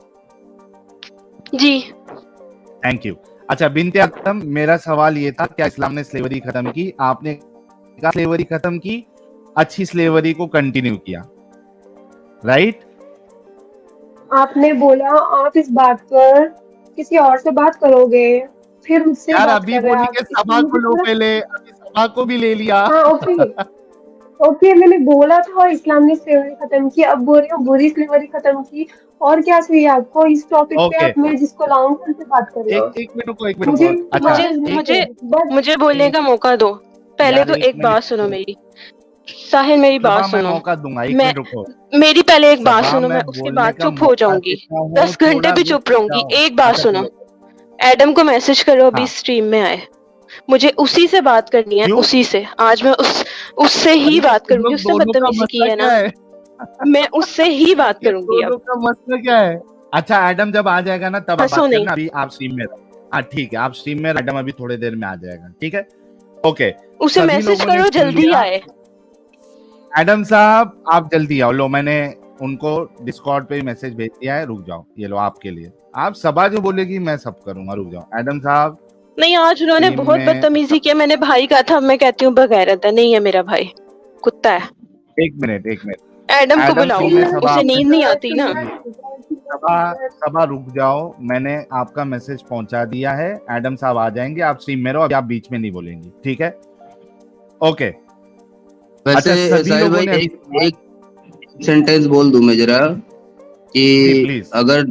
D: जी।
A: Thank you. अच्छा बिनते आदम, मेरा सवाल ये था, क्या इस्लाम ने स्लेवरी खत्म की? आपने कहा स्लेवरी खत्म की, अच्छी स्लेवरी को कंटिन्यू किया, राइट?
B: आपने बोला आप इस बात पर किसी और से बात करोगे, फिर मुझसे
A: यार
B: बात
A: अभी
B: कर रहे हैं
A: बोली
B: आप,
A: कि
B: इसलिए
A: सभा को
B: मुझे
A: लो
B: थोड़ा।
A: पहले, अभी सभा को भी ले लिया।
B: हाँ ओके ओके, मैंने बोला था इस्लाम ने स्लेवरी खत्म की, अब बोल रही हूँ बुरी स्लेवरी खत्म की। और क्या चाहिए आपको इस टॉपिक पे?
A: ओके,
B: आप मैं जिसको लाऊं उनसे बात कर लो।
A: एक एक मिनट रुको, एक मिनट
B: मुझे
A: रुको। अच्छा
D: मुझे
B: मदद नहीं
D: मुझे
B: है, बस।
D: मुझे बोलने
A: एक,
D: का मौका दो। पहले
A: यार
D: तो
A: एक
D: एक
A: मिनट,
D: बात सुनो मेरी। साहिल मेरी बात
A: सभा मैं
D: सुनो।
A: मौका दूंगा, एक
D: मैं
A: मिनट रुको।
D: मेरी पहले एक बात
A: सभा
D: सुनो, मैं
A: मैं
D: उसके
A: बोलने
D: बाद
A: का
D: चुप हो
A: मौका
D: जाऊंगी।
A: देता हूँ,
D: 10 घंटे
A: थोड़ा
D: भी
A: रुक
D: चुप रहूंगी।
A: जाओ।
D: एक बात
A: अच्छा
D: सुनो,
A: चलो,
D: एडम को मैसेज करो अभी
A: हाँ,
D: स्ट्रीम में आए। मुझे उसी से बात करनी है,
A: क्यों?
D: उसी से। आज मैं उससे ही
A: अरे तो
D: बात
A: तुम
D: करूंगी।
A: लोग
D: उसने
A: दोनों का
D: बदतमीजी की
A: मसला
D: है
A: क्या
D: ना,
A: है?
D: मैं उससे ही बात
A: ये
D: करूंगी अब।
A: दोनों का मसला क्या है? अच्छा एडम जब आ जाएगा ना तब आप
D: हंसो
A: बात
D: नहीं।
A: करना, अभी आप स्ट्रीम में रहो। हाँ ठीक है, आप स्ट्रीम में, एडम अभी थोड़ी देर में आ जाएगा, ठीक है? ओके,
D: उसे
A: सभी
D: मैसेज
A: लोगों ने
D: करो
A: सुन
D: जल्दी
A: लिया।
D: आए।
A: एडम साहब आप जल्दी आओ, लो मैंने उनको डिस्कॉर्ड पे मैसेज भेज दिया है, रुक जाओ, ये लो आपके लिए। आप सभा जो बोलेगी मैं सब करूंगा, रुक जाओ। एडम साहब
D: नहीं, आज उन्होंने
A: टीम
D: बहुत
A: में,
D: बदतमीजी किया। मैंने भाई कहा था, मैं कहती हूँ बगैरत है। नहीं है मेरा भाई, कुत्ता है।
A: एक मिनट, एक मिनट,
D: एडम को
A: एडम
D: बुलाओ,
A: टीम में सभा
D: उसे नींद नहीं आती ना।
A: सभा सभा रुक जाओ, मैंने आपका मैसेज पहुंचा दिया है। एडम साहब आ जाएंगे, आप स्ट्रीम में रहो, अभी आप बीच में नहीं बोलेंगी, ठीक है? ओके।
F: वैसे
A: अच्छा सभी
F: साहिल
A: लोगों
F: भाई
A: ने अभी
F: एक सेंटेंस बोल दूं मैं जरा
A: जी
F: कि
A: प्लीज।
F: अगर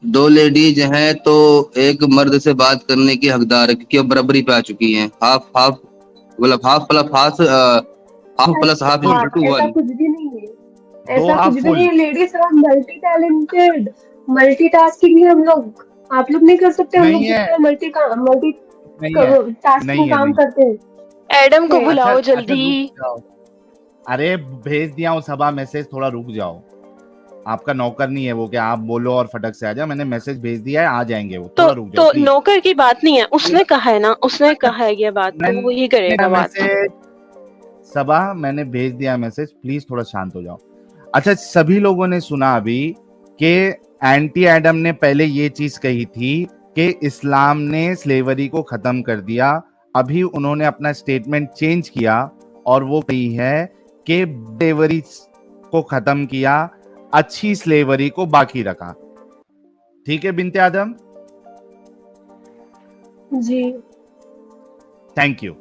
F: दो लेडीज हैं तो एक मर्द से बात करने की हकदार है, क्योंकि अब बराबरी पे आ चुकी हैं। हाफ हाफ, मतलब half plus half
A: full,
F: equal to
B: ऐसा
F: 1।
B: कुछ भी नहीं है,
A: दो
B: ऐसा कुछ
A: हाफ
B: भी
A: फुल
B: नहीं है। Ladies are multi talented, multitasking है हम लोग। आप लोग नहीं कर सकते, हम लोग
A: नहीं है,
B: जितना मल्टी
A: नहीं है, नहीं
B: टास्किंग
A: है,
B: काम
A: नहीं।
B: करते हैं।
D: एडम को
B: है।
A: अच्छा
D: बुलाओ
A: अच्छा
D: जल्दी।
A: रुक जाओ, अरे भेज दिया हूँ सभा मैसेज, थोड़ा रुक जाओ। आपका नौकर नहीं है वो कि आप बोलो और फटक से आ जाओ, मैंने मैसेज भेज दिया है, आ जाएंगे वो, थोड़ा रुक जाओ
D: तो
A: प्लीज।
D: नौकर की बात नहीं है, उसने कहा है ना, उसने कहा है ये बात, तो वो ही करेगा बात।
A: मैसेज सभा मैंने भेज दिया मैसेज, प्लीज थोड़ा शांत हो जाओ। अच्छा सभी लोगों ने सुना अभी कि एंटी एडम ने पहले ये चीज कही थी कि इस्लाम ने स्लेवरी को खत्म कर दिया। अभी उन्होंने अपना स्टेटमेंट चेंज किया और वो कही है कि स्लेवरी को खत्म किया, अच्छी स्लेवरी को बाकी रखा। ठीक है बिनते आदम,
B: जी।
A: Thank you.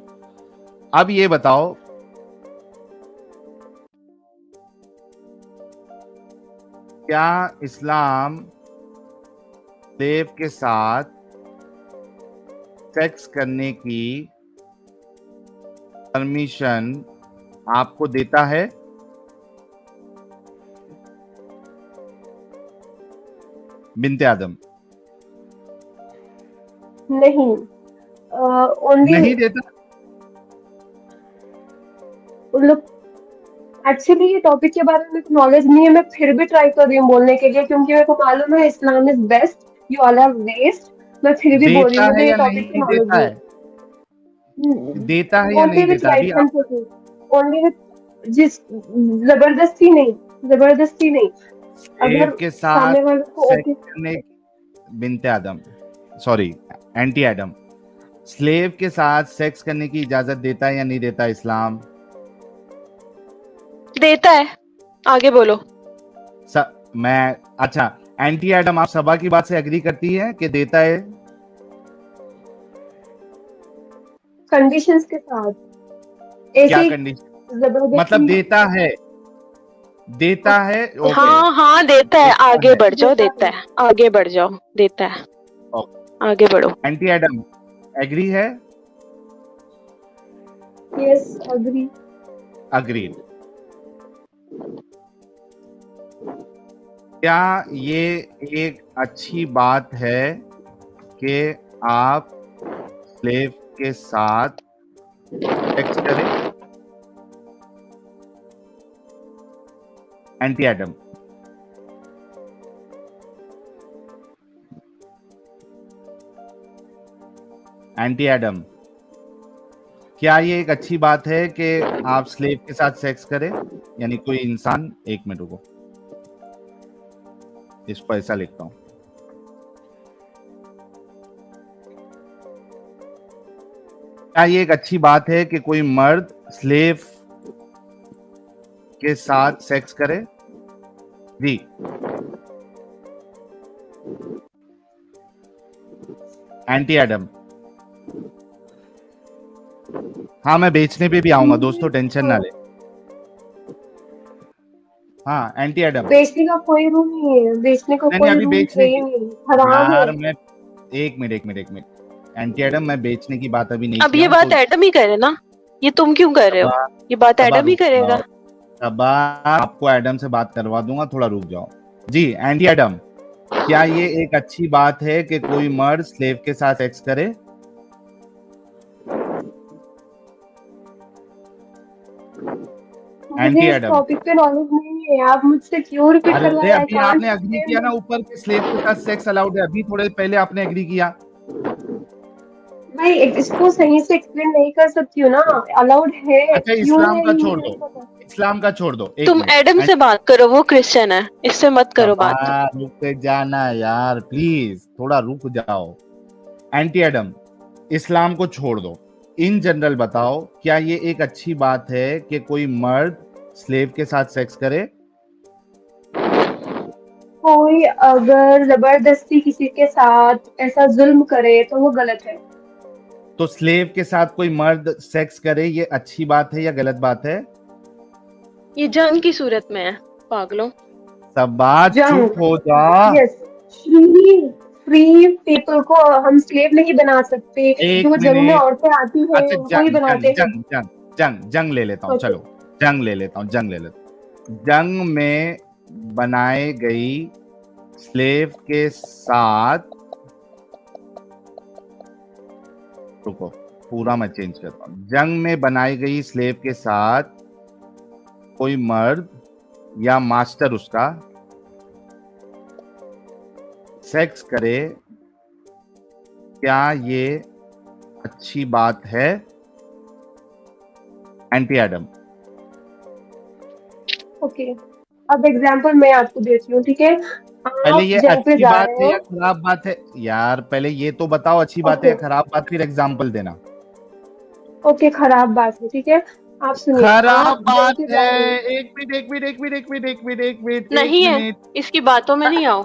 A: अब ये बताओ, क्या इस्लाम स्लेव के साथ सेक्स करने की परमिशन आपको देता है? बिनते आदम
B: नहीं, ओनली
A: नहीं देता।
B: उन लोग एक्चुअली ये टॉपिक के बारे में नॉलेज नहीं है, मैं फिर भी ट्राई कर रही हूँ बोलने के लिए, क्योंकि मेरे को मालूम है Islam is best, you all are waste. मैं फिर भी बोल रही
A: देता
B: हूँ,
A: है
B: मुझे ये
A: या
B: टॉपिक की
A: नहीं
B: नॉलेज
A: देता
B: नहीं
A: है? देता है या
B: ओनली
A: नहीं
B: विथ
A: देता? अभी
B: राइट कंसेंट, ओनली विथ जिस जबरदस्ती नहीं, जबरदस्ती नहीं,
A: स्लेव
B: अगर
A: के साथ
B: सामने वाले को
A: सेक्स
B: ओके।
A: करने, बिनते आदम, सॉरी एंटी एडम, स्लेव के साथ सेक्स करने की इजाजत देता है या नहीं देता इस्लाम?
D: देता है, आगे बोलो।
A: मैं अच्छा, एंटी एडम, आप सबा की बात से एग्री करती है कि देता है?
B: कंडीशंस के साथ,
A: क्या
B: ऐसे
A: कंडीशन?
B: जबरदस्ती
A: मतलब देता है, देता है, ओके।
D: हाँ हाँ देता है,
A: देता
D: आगे
A: है।
D: बढ़ जाओ, देता है, आगे बढ़ जाओ, देता है, आगे बढ़ो।
A: एंटी एडम एग्री है?
B: Yes agree.
A: अग्रीड। क्या ये एक अच्छी बात है कि आप स्लेव के साथ सेक्स करें? एंटी एडम एंटी एडम, क्या ये एक अच्छी बात है कि आप स्लेव के साथ सेक्स करें? यानी कोई इंसान, एक मिनट रुको, इसको ऐसा लिखता हूं। क्या ये एक अच्छी बात है कि कोई मर्द स्लेव के साथ सेक्स करे? जी। एंटी एडम, हाँ मैं बेचने पे भी आऊंगा दोस्तों, टेंशन ना ले। हाँ एंटी एडम,
B: बेचने का कोई रूल नहीं है, बेचने का
A: नहीं
B: कोई
A: अभी
B: रूल है
A: बेचने
B: ही
A: की,
B: नहीं, हराम
A: यार
B: है।
A: मैं एक मिनट एंटी एडम, मैं बेचने की बात अभी नहीं
D: अब
A: किया
D: ये
A: हूं,
D: बात
A: तो
D: एडम ही करे ना, ये तुम क्यों कर रहे हो? ये बात एडम ही करेगा।
A: सबा आपको एडम से बात करवा दूंगा, थोड़ा रुक जाओ। जी एंटी एडम, क्या ये एक अच्छी बात है कि कोई मर्द स्लेव के साथ सेक्स करे? एंटी
B: मुझे इस
A: एडम,
B: टॉपिक पे नॉलेज नहीं है, आप मुझसे क्यों रिपीट
A: अरे
B: करवा रहे हैं?
A: अभी आपने एग्री किया ना ऊपर कि स्लेव के साथ सेक्स अलाउड है, अभी थोड़े पहले आपने एग्री किया।
B: मैं इसको सही से एक्सप्लेन नहीं कर सकती हूँ ना, अलाउड है
A: अच्छा
B: क्यों
A: इस्लाम
B: है
A: का
B: ये
A: छोड़
B: मुझे नहीं
A: दो,
B: पता।
A: इस्लाम का छोड़ दो, एक
D: तुम
A: मिनट।
D: एडम से बात करो, वो क्रिश्चियन है, इससे मत करो बात।
A: रुक जाना यार प्लीज, थोड़ा रुक जाओ। एंटी एडम, इस्लाम को छोड़ दो, इन जनरल बताओ, क्या ये एक अच्छी बात है कि कोई मर्द स्लेव के साथ सेक्स करे?
B: कोई अगर जबरदस्ती किसी के साथ ऐसा जुल्म करे तो वो गलत है।
A: तो स्लेव के साथ कोई मर्द सेक्स करे, ये अच्छी बात है या गलत बात है?
D: ये जंग की सूरत में है, पागलों।
A: सब बात
B: जंग।
A: चुप हो जा।
B: यस, फ्री पीपल को हम स्लेव नहीं बना सकते,
A: एक
B: जो जंग में
A: मिनट,
B: औरतें आती हैं
A: अच्छा
B: उनको ही
A: जंग
B: बनाते
A: जंग
B: हैं।
A: जंग जंग जंग ले लेता हूँ,
B: Okay.
A: चलो जंग ले लेता हूँ, जंग ले लेता हूँ। जंग में बनाए गई स्लेव के साथ, रुको पूरा मैं चेंज करता हूँ, जंग में बनाई गई स्लेव के साथ कोई मर्द या मास्टर उसका सेक्स करे, क्या ये अच्छी बात है? एंटी एडम,
B: ओके, अब एग्जांपल मैं आपको देती हूँ, ठीक है?
A: पहले
B: आप
A: ये
B: जंग पे
A: अच्छी
B: जा
A: बात
B: रहे
A: है या
B: हो।
A: खराब बात है? यार पहले ये तो बताओ अच्छी बात है या खराब बात, फिर एग्जांपल देना।
B: ओके, खराब बात है, ठीक है? आप सुनिए,
A: खराब
B: आप
A: बात
B: जंग पे जा
A: है,
B: रहे हो।
A: एक मिनट
D: नहीं है, इसकी बातों में नहीं आओ,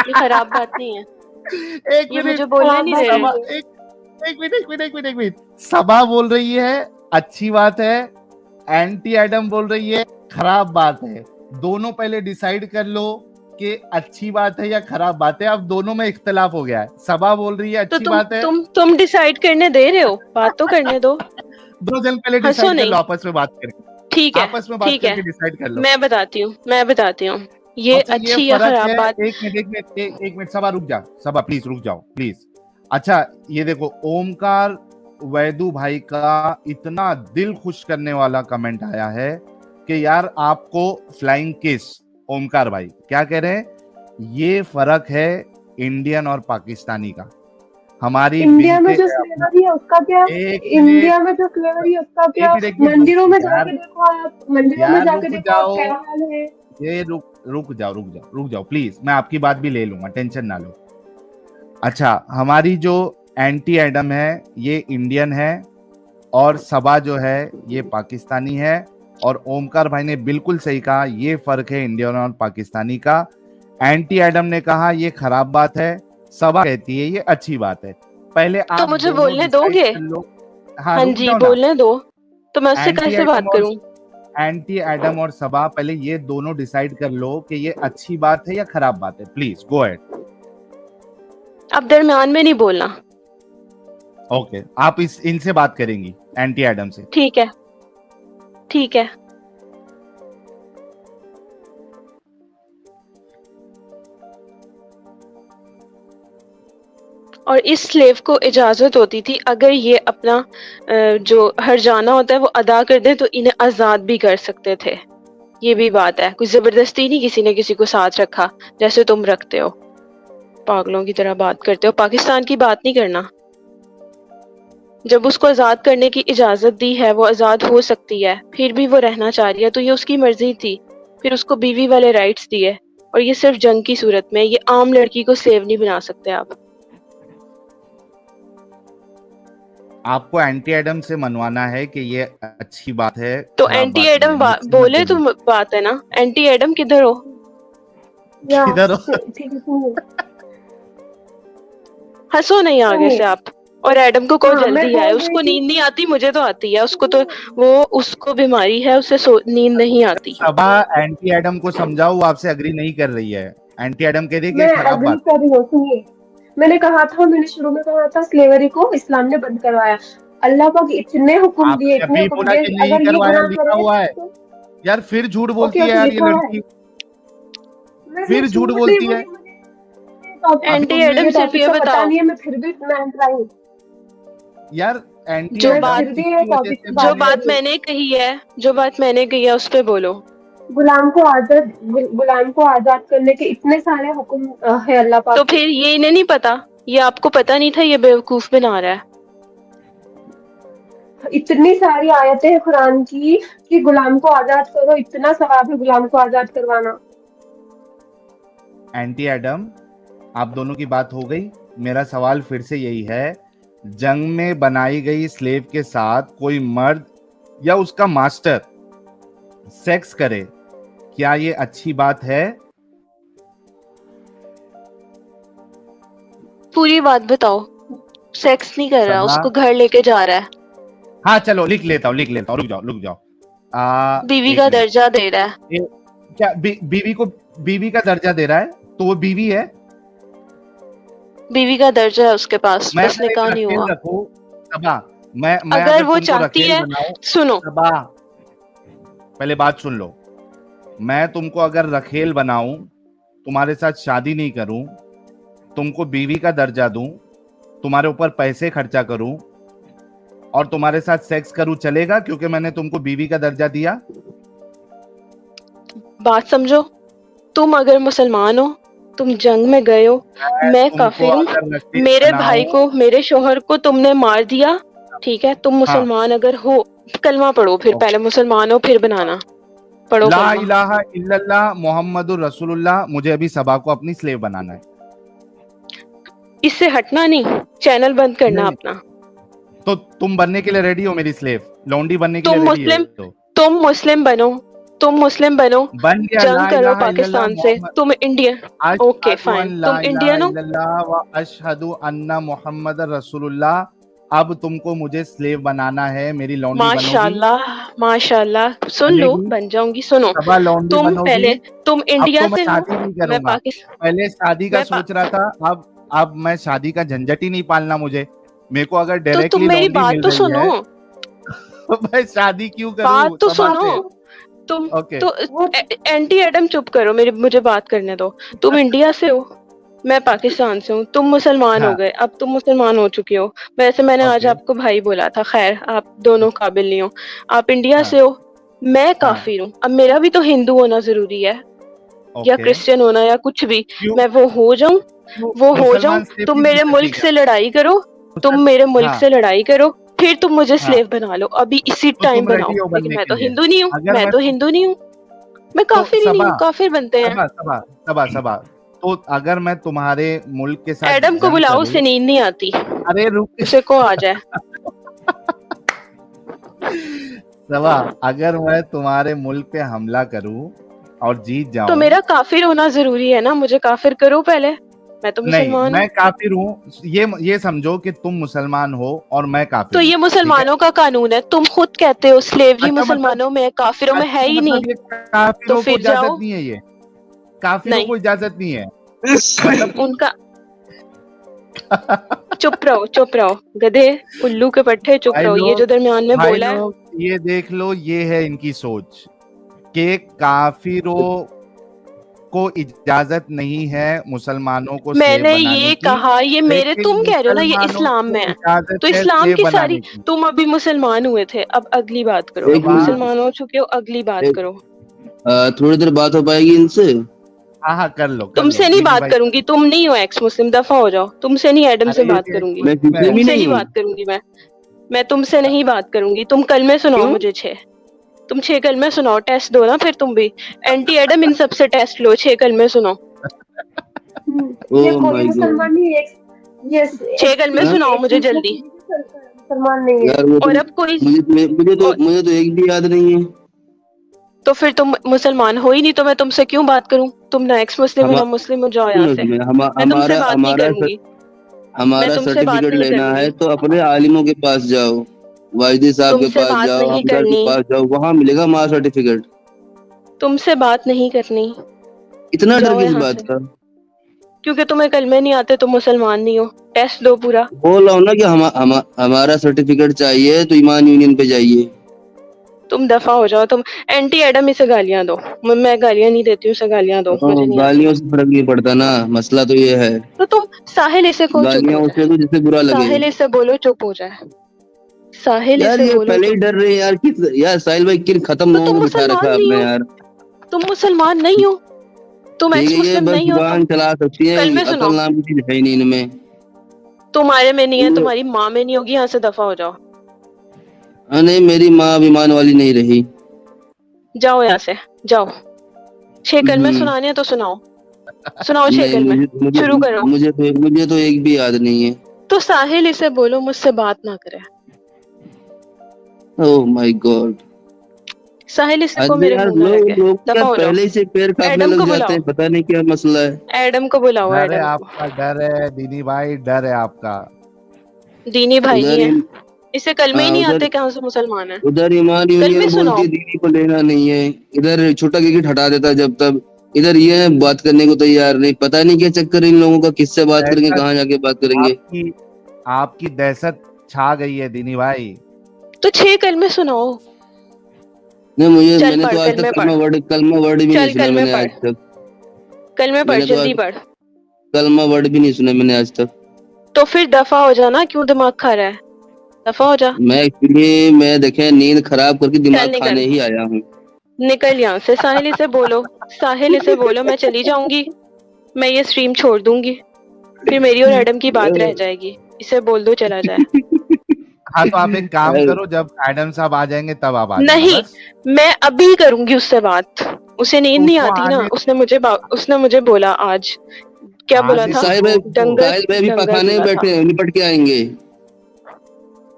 D: ये खराब बात नहीं है,
A: एक
D: ये
A: मिनट,
D: मुझे बोलने नहीं दे
A: सबा
D: रहे।
A: एक मिनट, सबा बोल रही है अच्छी बात है, एंटी एडम बोल रही है खराब बात है। दोनों पहले डिसाइड कर लो कि अच्छी बात है या खराब बात है। अब दोनों में इख्तलाफ हो गया है, सबा बोल रही है
D: तो
A: अच्छी बात है,
D: तुम डिसाइड करने दे रहे हो, बात तो करने दो।
A: दो जन पहले
D: हंसो
A: डिसाइड कर
D: नहीं।
A: लो आपस में बात करके,
D: ठीक है,
A: आपस में बात
D: ठीक है,
A: करके डिसाइड कर लो।
D: मैं बताती हूँ ये
A: अच्छा, ये
D: अच्छी या
A: फर्क
D: खराब
A: है,
D: बात।
A: एक मिनट सबा रुक जा, सबा प्लीज रुक जाओ प्लीज। अच्छा ये देखो, ओमकार वैदू भाई का इतना दिल खुश करने वाला कमेंट आया है कि यार आपको फ्लाइंग किस, ओमकार भाई क्या कह रहे हैं, ये फर्क है इंडियन और पाकिस्तानी का। हमारी
B: इंडिया में
A: बीते
B: जो स्लेवरी है उसका क्या,
A: एक
B: इंडिया में जो स्लेवरी है उसका क्या,
A: एक मिनट
B: मंदिरों में
A: यार,
B: जाके देखो आप, मंदिरों में
A: यार
B: जाके
A: रुक
B: देखो आप
A: जाओ,
B: क्या हाल है।
A: ये रुक जाओ प्लीज, मैं आपकी बात भी ले लूंगा, टेंशन ना लो। अच्छा, हमारी जो एंटी एडम है ये इंडियन है और सबा जो है ये पाकिस्तानी है, और ओमकार भाई ने बिल्कुल सही कहा, ये फर्क है इंडियन और पाकिस्तानी का। एंटी एडम ने कहा ये खराब बात है, सबा कहती है ये अच्छी बात है। पहले आप
D: तो मुझे
A: दोनों
D: बोलने
A: decide
D: दोगे?
A: कर लो। हाँ,
D: हाँ
A: रुक
D: जी
A: जाओ ना।
D: बोलने दो, तो मैं उससे
A: एंटी
D: कैसे बात
A: एडम और
D: करूं?
A: एंटी एडम और सबा पहले ये दोनों डिसाइड कर लो कि ये अच्छी बात है या खराब बात है। Please go ahead.
D: अब दरम्यान में नहीं बोलना।
A: ओके, आप इनसे बात करेंगी एंटी एडम से।
D: ठीक है, ठीक है। और इस स्लेव को इजाजत होती थी अगर ये अपना जो हर्जाना होता है वो अदा कर दे तो इन्हें आजाद भी कर सकते थे। ये भी बात है, कुछ जबरदस्ती नहीं किसी ने किसी को साथ रखा जैसे तुम रखते हो, पागलों की तरह बात करते हो। पाकिस्तान की बात नहीं करना। जब उसको आजाद करने की इजाजत दी है, वो आजाद हो सकती है, फिर भी वो रहना चाह रही है तो ये उसकी मर्जी थी। फिर उसको बीवी वाले राइट्स दिए, और ये सिर्फ जंग की सूरत में। ये आम लड़की को स्लेव नहीं बना सकते आप।
A: आपको एंटी एडम से मनवाना है कि ये अच्छी बात है,
D: तो
A: खराब
D: एंटी
A: बात है,
D: एडम
A: मुझसे मत
D: बोले तो
A: बोलिए।
D: बात है ना। एंटी एडम किधर हो?
B: या
A: किधर हो?
B: ठीक है सुनिए।
D: हंसो नहीं आगे से आप। और एडम को कौन
B: हाँ, मैं
D: जल्दी
B: बोल
D: है,
B: रही
D: उसको
B: थी-
D: नींद नहीं आती, मुझे तो आती है। उसको तो उसको बीमारी है, उसे नींद नहीं आती।
A: सबा एंटी एडम को समझाओ, वो आपसे अग्री नहीं कर रही है। एंटी एडम कह रही है कि
B: मैं
A: ये खराब
B: अग्री
A: बात
B: कर रही हूँ, सुनिए। मैंने कहा था, मैंने शुरू में कहा था स्लेवरी को इस्लाम ने बंद करवाया। अल्लाह पाक इतने हुक्म दिए,
A: आपने
B: इतने
A: अभी
B: हुक्म
A: बोला
B: दिए,
A: कि नहीं
B: अगर ये
A: करवाया,
B: गुनाह
A: लिखा
B: करे
A: हुआ है
B: तो
A: यार। फिर झूठ बोलती
B: ओके
A: है यार ये
B: लिखा हुआ है।
A: लड़की,
B: मैं
A: फिर झूठ बोलती है।
D: एंटी
A: तुमने
D: एडम
A: ये
D: सिर्फ ये
B: पता
D: बताओ,
B: नहीं है, मैं फिर भी मैं ट्राई हूँ।
A: यार एंटी
D: जो
A: एडम
D: बात-
B: फिर भी ये
A: किसकी वजह
B: टॉपिक
A: से
B: पे
A: बोल
D: जो
B: बात
A: रही है?
D: बात मैंने कही है, जो बात मैंने कही है उस पे बोलो।
B: गुलाम को आजाद करने के इतने सारे हुक्म है अल्लाह पाक
D: तो
B: के।
D: फिर ये इन्हें नहीं पता? ये आपको पता नहीं था? ये बेवकूफ बना रहा है।
B: इतनी सारी आयतें हैं कुरान की कि गुलाम को आजाद करो, इतना सवाब है गुलाम को आजाद करवाना।
A: एंटी एडम, आप दोनों की बात हो गई। मेरा सवाल फिर से यही है, जंग में बनाई गई स्लेव के साथ कोई मर्द या उसका मास्टर सेक्स करे, क्या ये अच्छी बात है?
D: पूरी बात बताओ। सेक्स नहीं कर रहा,
A: सना?
D: उसको घर लेके जा रहा है,
A: हाँ चलो लिख लेता हूँ, रुक जाओ।
D: बीवी
A: एक
D: का
A: मिनट।
D: दर्जा दे रहा है।
A: क्या बीवी का दर्जा दे रहा है? तो वो बीवी है।
D: बीवी का दर्जा है उसके पास,
A: मैं
D: बस
A: अगर एक
D: निकाह नहीं
A: रखेल
D: हुआ।
A: रखूं, सबा, मैं
D: अगर वो
A: तुमको
D: चाहती
A: रखेल
D: है,
A: बनाऊं,
D: सुनो,
A: सबा, पहले बात सुन लो। मैं तुमको अगर रखेल बनाऊं, तुम्हारे साथ शादी नहीं करूं, तुमको बीवी का दर्जा दूं, तुम्हारे ऊपर पैसे खर्चा करूं और तुम्हारे साथ सेक्स करूं, चलेगा? क्योंकि मैंने तुमको बीवी का दर्जा दिया।
D: बात समझो। तुम अगर मुसलमान हो, तुम जंग में गए हो, मैं
A: तुमको
D: काफिर हूँ,
A: अगर रखेल
D: मेरे
A: बनाऊं-
D: भाई को, मेरे शोहर को तुमने मार दिया, ठीक है? तुम मुसलमान अगर हो, कलमा पढ़ो, फिर पहले मुसलमान हो फिर बनाना। पढ़ो
A: ला
D: कलमा।
A: इलाहा इल्लल्लाह मोहम्मदुर रसूलुल्लाह। मुझे अभी सबा को अपनी स्लेव बनाना है।
D: इससे हटना नहीं, चैनल बंद करना
A: नहीं।
D: अपना।
A: तो तुम बनने के लिए रेडी हो मेरी स्लेव? लौंडी बनने के
D: तुम
A: लिए रेडी
D: मुस्लिम,
A: हो?
D: तुम मुस्लिम बनो, तुम मुस्लिम बनो,
A: बन गया।
D: जंग
A: ला
D: करो
A: इलाहा
D: पाकिस्तान
A: इल्लल्लाह
D: से।
A: मोहम्मद-
D: तुम इंडियन,
A: अशहदु
D: ओके फाइन,
A: अन ला
D: तुम
A: इलाहा
D: इंडियन हो।
A: इल्लल्लाह व अशहदु अन्ना मोहम्मद रसूलुल्लाह। अब तुमको मुझे स्लेव बनाना है, मेरी लौंडी बनोगी?
D: माशाल्लाह, माशाल्लाह। सुन लो,
A: बनेगी?
D: बन जाऊंगी। सुनो,
A: सबा लौंडी
D: तुम
A: बनोगी?
D: पहले, तुम
A: अब
D: इंडिया
A: तो मैं
D: से हो,
A: शादी नहीं
D: मैं
A: करूंगा।
D: पाकिस्तान।
A: पहले शादी का
D: मैं पा-
A: सोच रहा था, अब मैं शादी का झंझट ही नहीं पालना मुझे। मेरे को अगर
D: तो
A: डायरेक्टली
D: तुम मेरी
A: लौंडी
D: बात
A: मिल
D: तो
A: रही
D: सुनो,
A: है तो मैं शादी क्यों करूं?
D: बात तो
A: सबा
D: सुनो।
A: से?
D: तुम
A: ओके।
D: तो एंटी एडम चुप करो, मुझे बात करने दो। तुम इंडिया से हो, मैं पाकिस्तान से हूँ। तुम मुसलमान हो
A: हाँ।
D: गए, अब तुम मुसलमान हो चुके हो। वैसे मैंने आज
A: ओके।
D: आपको भाई बोला था, खैर आप दोनों काबिल नहीं हो। आप इंडिया
A: हाँ।
D: से हो, मैं काफिर हूँ, अब मेरा भी तो हिंदू होना जरूरी है या
A: ओके
D: क्रिश्चियन होना या कुछ भी,
A: क्यों
D: मैं वो हो जाऊं, वो हो जाऊं,
A: मुसलमान slave
D: तुम
A: की
D: मेरे
A: बेइज्जती
D: मुल्क
A: क्या?
D: से लड़ाई करो, तुम
A: मुसल-
D: मेरे मुल्क
A: हाँ
D: से लड़ाई करो, फिर तुम मुझे
A: हाँ
D: स्लेव बना लो, अभी इसी
A: तो
D: टाइम
A: तुम
D: बनाओ,
A: रेडी हो
D: लेकिन
A: बनने
D: मैं
A: के
D: तो
A: लिए?
D: हिंदू नहीं हूँ,
A: अगर
D: मैं
A: मैं
D: तो हिंदू नहीं हूँ, मैं
A: तो
D: काफिर ही नहीं हूँ,
A: सबा
D: काफिर बनते हैं।
A: सबा सबा सबा सबा तो अगर मैं तुम्हारे मुल्क के साथ
D: एडम को
A: जंग
D: बुलाओ,
A: करूं,
D: उसे नींद नहीं आती,
A: अरे रुक
D: उसे को आ जाए।
A: सबा, अगर मैं तुम्हारे मुल्क पे हमला करूं और जीत
D: तो
A: जाऊं,
D: मेरा काफिर होना जरूरी है ना, मुझे काफिर करो पहले, मैं तो
A: नहीं
D: मुसलमान हूँ।
A: मैं काफिर हूँ, ये समझो कि तुम मुसलमान हो और मैं काफिर
D: तो
A: हूँ,
D: ये
A: ठीक है?
D: मुसलमानों का कानून है, तुम खुद कहते हो स्लेवरी
A: अच्छा मतलब
D: मुसलमानों में है, काफिरों में है
A: अच्छा
D: ही नहीं,
A: मतलब ये
D: तो
A: काफिरों को
D: फिर
A: इजाजत
D: जाओ।
A: नहीं है, ये काफिरों
D: नहीं,
A: को इजाजत नहीं है मतलब
D: उनका चुप रहो गधे, उल्लू के पट्टे, चुप
A: भाई
D: रहो, ये
A: लोग
D: जो दरमियान में
A: भाई
D: बोला है।
A: लोग ये देख लो, ये है इनकी सोच कि काफिरों को इजाजत नहीं है मुसलमानों को स्लेव
D: मैंने
A: बनाने
D: ये
A: की,
D: कहा, ये मेरे,
A: लेकिन
D: तुम कह रहे हो ना ये
A: मुसलमानों
D: इस्लाम
A: को
D: में है,
A: इजाजत
D: तो
A: है
D: इस्लाम
A: स्लेव
D: की
A: बनाने
D: सारी,
A: की।
D: तुम अभी मुसलमान हुए थे, अब अगली बात करो,
F: एक
A: सबा
F: मिनट,
D: मुसलमान हो चुके हो, अगली बात
F: एक-
D: करो।
F: थोड़ी देर बात हो पाएगी इनसे?
A: हाँ हाँ कर लो
D: तुमसे नहीं
A: दीदी
D: बात
A: भाई।
D: करूंगी, तुम नहीं हो एक्स मुस्लिम, दफा हो जाओ, तुमसे नहीं एडम से
A: अरे
D: बात
A: ये
D: करूंगी,
F: मैं
A: मुस्लिम है।
F: मुस्लिम ही
D: तुमसे
F: नहीं
D: नहीं
F: हूँ।
D: बात करूंगी, मैं तुमसे नहीं बात करूंगी, तुम कलमे सुनाओ
F: क्यों?
D: मुझे 6, तुम 6 कलमे सुनाओ, टेस्ट दो ना फिर तुम भी, एंटी एडम इन सबसे टेस्ट लो, 6 कलमे सुनाओ,
B: ये
F: ओह
B: कोई
F: माय गॉड
B: मुसलमान नहीं है, ये
D: 6 कलमे
F: हाँ?
D: सुनाओ मुझे जल्दी।
B: मुसलमान नहीं है।
F: यार वो
D: और
F: तो
D: अब कोई, और
F: मुझे तो एक भी याद नहीं है।
D: तो फिर तुम मुसलमान हो ही नहीं, तो मैं तुमसे क्यों बात करूं, तुम ना एक्स मुस्लिम हो
F: हम
D: ना मुस्लिम हो, जाओ यहाँ से, मैं तुमसे
F: हमारा
D: बात नहीं
F: हमारा
D: करूंगी, मैं
F: हमारा
D: तुमसे बात
F: सर्टिफिकेट
D: नहीं
F: लेना है
D: करूंगी,
F: तो अपने आलिमों के पास जाओ, वाहिदी साहब के
D: तुमसे
F: पास
D: बात
F: जाओ,
D: नहीं
F: हमजा के
D: करनी,
F: पास जाओ, वहां मिलेगा हमारा सर्टिफिकेट।
D: तुमसे बात नहीं करनी,
F: इतना डर
D: जाओ
F: किस
D: यहाँ
F: बात
D: से,
F: का?
D: क्योंकि तुम्हें कलमे नहीं आते, तुम मुसलमान नहीं हो, टेस्ट दो पूरा,
F: बोल रहा हूँ ना कि हमारा सर्टिफिकेट चाहिए तो ईमान यूनियन पे जाइए।
D: तुम दफा हो जाओ, तुम एंटी एडम इसे गालियां दो, मैं गालियां नहीं देती हूँ, उसे गालियां दो, मुझे नहीं आती,
F: गालियों से फर्क नहीं पड़ता ना, मसला तो ये है।
D: तो तुम साहिल इसे को चुप
F: गालियां
D: हो
F: उससे
D: जाए,
F: तो जिससे बुरा लगे।
D: साहिल इसे बोलो चुप हो जाए, साहिल
F: यार
D: इसे
F: ये
D: बोलो
F: पहले ही
D: चुप,
F: डर रहे हैं यार, किस यार साहिल भाई, किन खत्म
D: तो
F: लोगों
D: तुम
F: को बिठा रखा
D: मुसलमान
F: है
D: नहीं
F: आपने
D: हो,
F: यार।
D: तुम मुसलमान नहीं हो, तुम
F: ठीक
D: एक्स
F: है, ये
D: मुस्लिम
F: बस
D: नहीं हो, तुम
F: जुबान चला सकती है,
D: कलमे
F: अकल
D: सुनाओ,
F: नाम की चीज है ही नहीं इनमें।
D: तुम्हारे में नहीं है, तुम्हारी माँ में नहीं होगी, यहाँ से दफा हो जाओ,
F: नहीं, मेरी माँ अभिमान वाली नहीं रही।
D: जाओ यहाँ से, जाओ, 6 कलमे
F: हम्म,
D: सुनाने हैं तो सुनाओ, सुनाओ 6
F: नहीं,
D: कलमे,
F: मुझे
D: शुरू करो,
F: मुझे तो एक भी याद नहीं है।
D: तो साहिल इसे बोलो मुझसे बात ना करे,
F: ओह माय गॉड।
D: साहिल इसे को
F: अरे
D: मेरे
F: यार,
D: मुंह ना लगे,
F: लोग
D: दफा
F: क्या
D: हो जाओ,
F: पहले से पैर कांपने
D: एडम
F: लग
D: को
F: जाते
D: बुलाओ,
F: हैं, पता नहीं क्या मसला है।
D: एडम को बुलाओ,
A: डर है
D: एडम को,
A: आपका, डर है दीदी भाई, डर है आपका।
D: दीनी भाई
F: उधर
D: नहीं है,
F: इन,
D: इसे कलमे ही नहीं
F: उधर
D: आते, कहाँ से मुसलमान है,
F: उधर ईमान
D: कलमे
F: यूनियन बोलती
D: सुनाओ,
F: है दीदी को लेना नहीं है, इधर छोटा गिगिट हटा देता है जब तब, इधर ये बात करने को तैयार नहीं, पता नहीं क्या चक्कर है इन लोगों का, किससे बात करेंगे,
A: दहशत
F: कहाँ जाके बात करेंगे।
A: आपकी आपकी दहशत छा गई है दीनी भाई।
D: तो 6 कलमे सुनाओ,
F: नहीं,
D: चल
F: मैंने
D: पढ़,
F: तो आज तक
D: कलमे पढ़,
F: कलमा वर्ड भी नहीं
D: चल
F: सुना
D: कलमे
F: मैंने आज
D: पढ़,
F: तक।
D: कलमे पढ़,
F: मैंने तो आज
D: जल्दी पढ़,
F: कलमा वर्ड भी नहीं सुना मैंने आज तक।
D: तो फिर दफा हो जाना, क्यों दिमाग खा रहा है, दफा हो जा,
F: मैं देखे नींद खराब करके
D: चल
F: दिमाग
D: निकल,
F: खाने ही आया हूँ।
D: निकल यहाँ से, साहिल इसे बोलो, साहिल इसे बोलो, मैं चली जाऊंगी, मैं ये स्ट्रीम छोड़ दूंगी, फिर मेरी और एडम की बात रह जाएगी, इसे बोल दो चला जाए,
A: हाँ तो आप एक काम करो, जब एडम साहब आ जाएंगे तब आप आ जाना
D: नहीं,
A: बस।
D: मैं अभी करूंगी उससे बात, उसे नींद नहीं
A: उसको
D: आती ना,
A: आने
D: उसने मुझे बोला आज, क्या बोला
A: आने
D: था,
F: साहिल भाई भी
D: डंगर
F: पखाने में
D: बोला था,
F: बैठे निपट के आएंगे।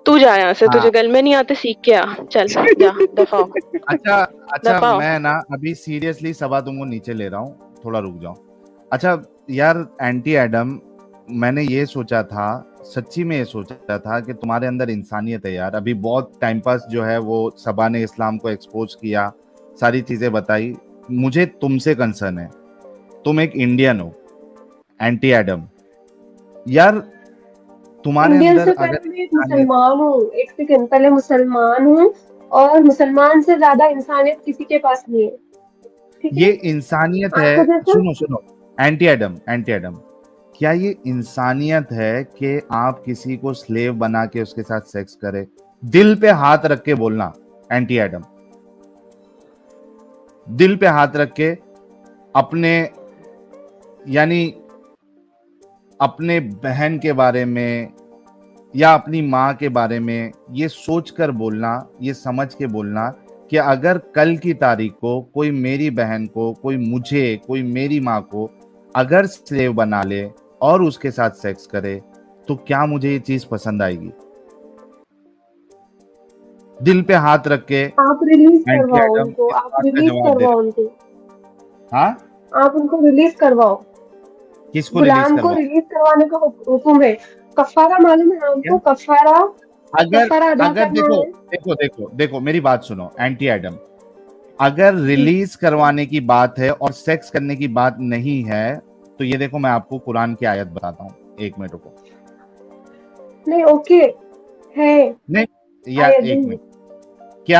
D: तू जा यहाँ से,
A: हाँ।
D: तुझे गल में नहीं आते, सीख के आ, चल जा, दफा हो,
A: अच्छा अच्छा
D: दफा हो।
A: मैं ना अभी सीरियसली सभा तुमको नीचे ले रहा हूँ, थोड़ा रुक जाओ। अच्छा यार एंटी एडम, मैंने ये सोचा था, सच्ची में ये सोचा था कि तुम्हारे अंदर इंसानियत है यार। अभी बहुत टाइम पास जो है वो सभा ने इस्लाम को एक्सपोज किया, सारी चीजें बताई, मुझे तुमसे कंसर्न है, तुम एक इंडियन हो एंटी एडम यार, तुम्हारे
B: इंडियन
A: अंदर
B: से
A: अगर
B: पहले मैं एक मुसलमान हूँ, एक सेकंड, पहले मुसलमान हूँ, और मुसलमान से ज्यादा इंसानियत किसी के पास नहीं है, ठीक
A: ये
B: है?
A: इंसानियत है,
B: आपको जैसा
A: सुनो सुनो, एंटी एडम, क्या ये इंसानियत है कि आप किसी को स्लेव बना के उसके साथ सेक्स करें? दिल पे हाथ रख के बोलना एंटी एडम, दिल पे हाथ रख के अपने यानी अपने बहन के बारे में या अपनी माँ के बारे में ये सोचकर बोलना, ये समझ के बोलना कि अगर कल की तारीख को कोई मेरी बहन को, कोई मुझे, कोई मेरी माँ को अगर स्लेव बना ले और उसके साथ सेक्स करे तो क्या मुझे ये चीज पसंद आएगी? दिल पे हाथ रख के
B: आप रिलीज
A: एंटी
B: करवाओ
A: एडम
B: उनको,
A: इस
B: आप
A: बात का
B: रिलीज
A: जवाब दे
B: करवाओ
A: रहे
B: उनको,
A: हैं। हाँ,
B: आप उनको रिलीज करवाओ।
A: किसको रिलीज
B: गुलाम को
A: करवाओ?
B: रिलीज करवाने का हुक्म है। कफारा मालूम है आपको? कफारा
A: अगर
B: कफारा अदा
A: अगर
B: करना
A: देखो
B: है।
A: देखो देखो देखो मेरी बात सुनो एंटी एडम, अगर रिलीज करवाने की बात है और सेक्स करने की बात नहीं है तो ये देखो मैं आपको कुरान की आयत बताता हूँ, 1 मिनट रुको।
B: नहीं ओके है
A: नहीं यार
B: आयत
A: 1
B: दूंगी।
A: मिनट, क्या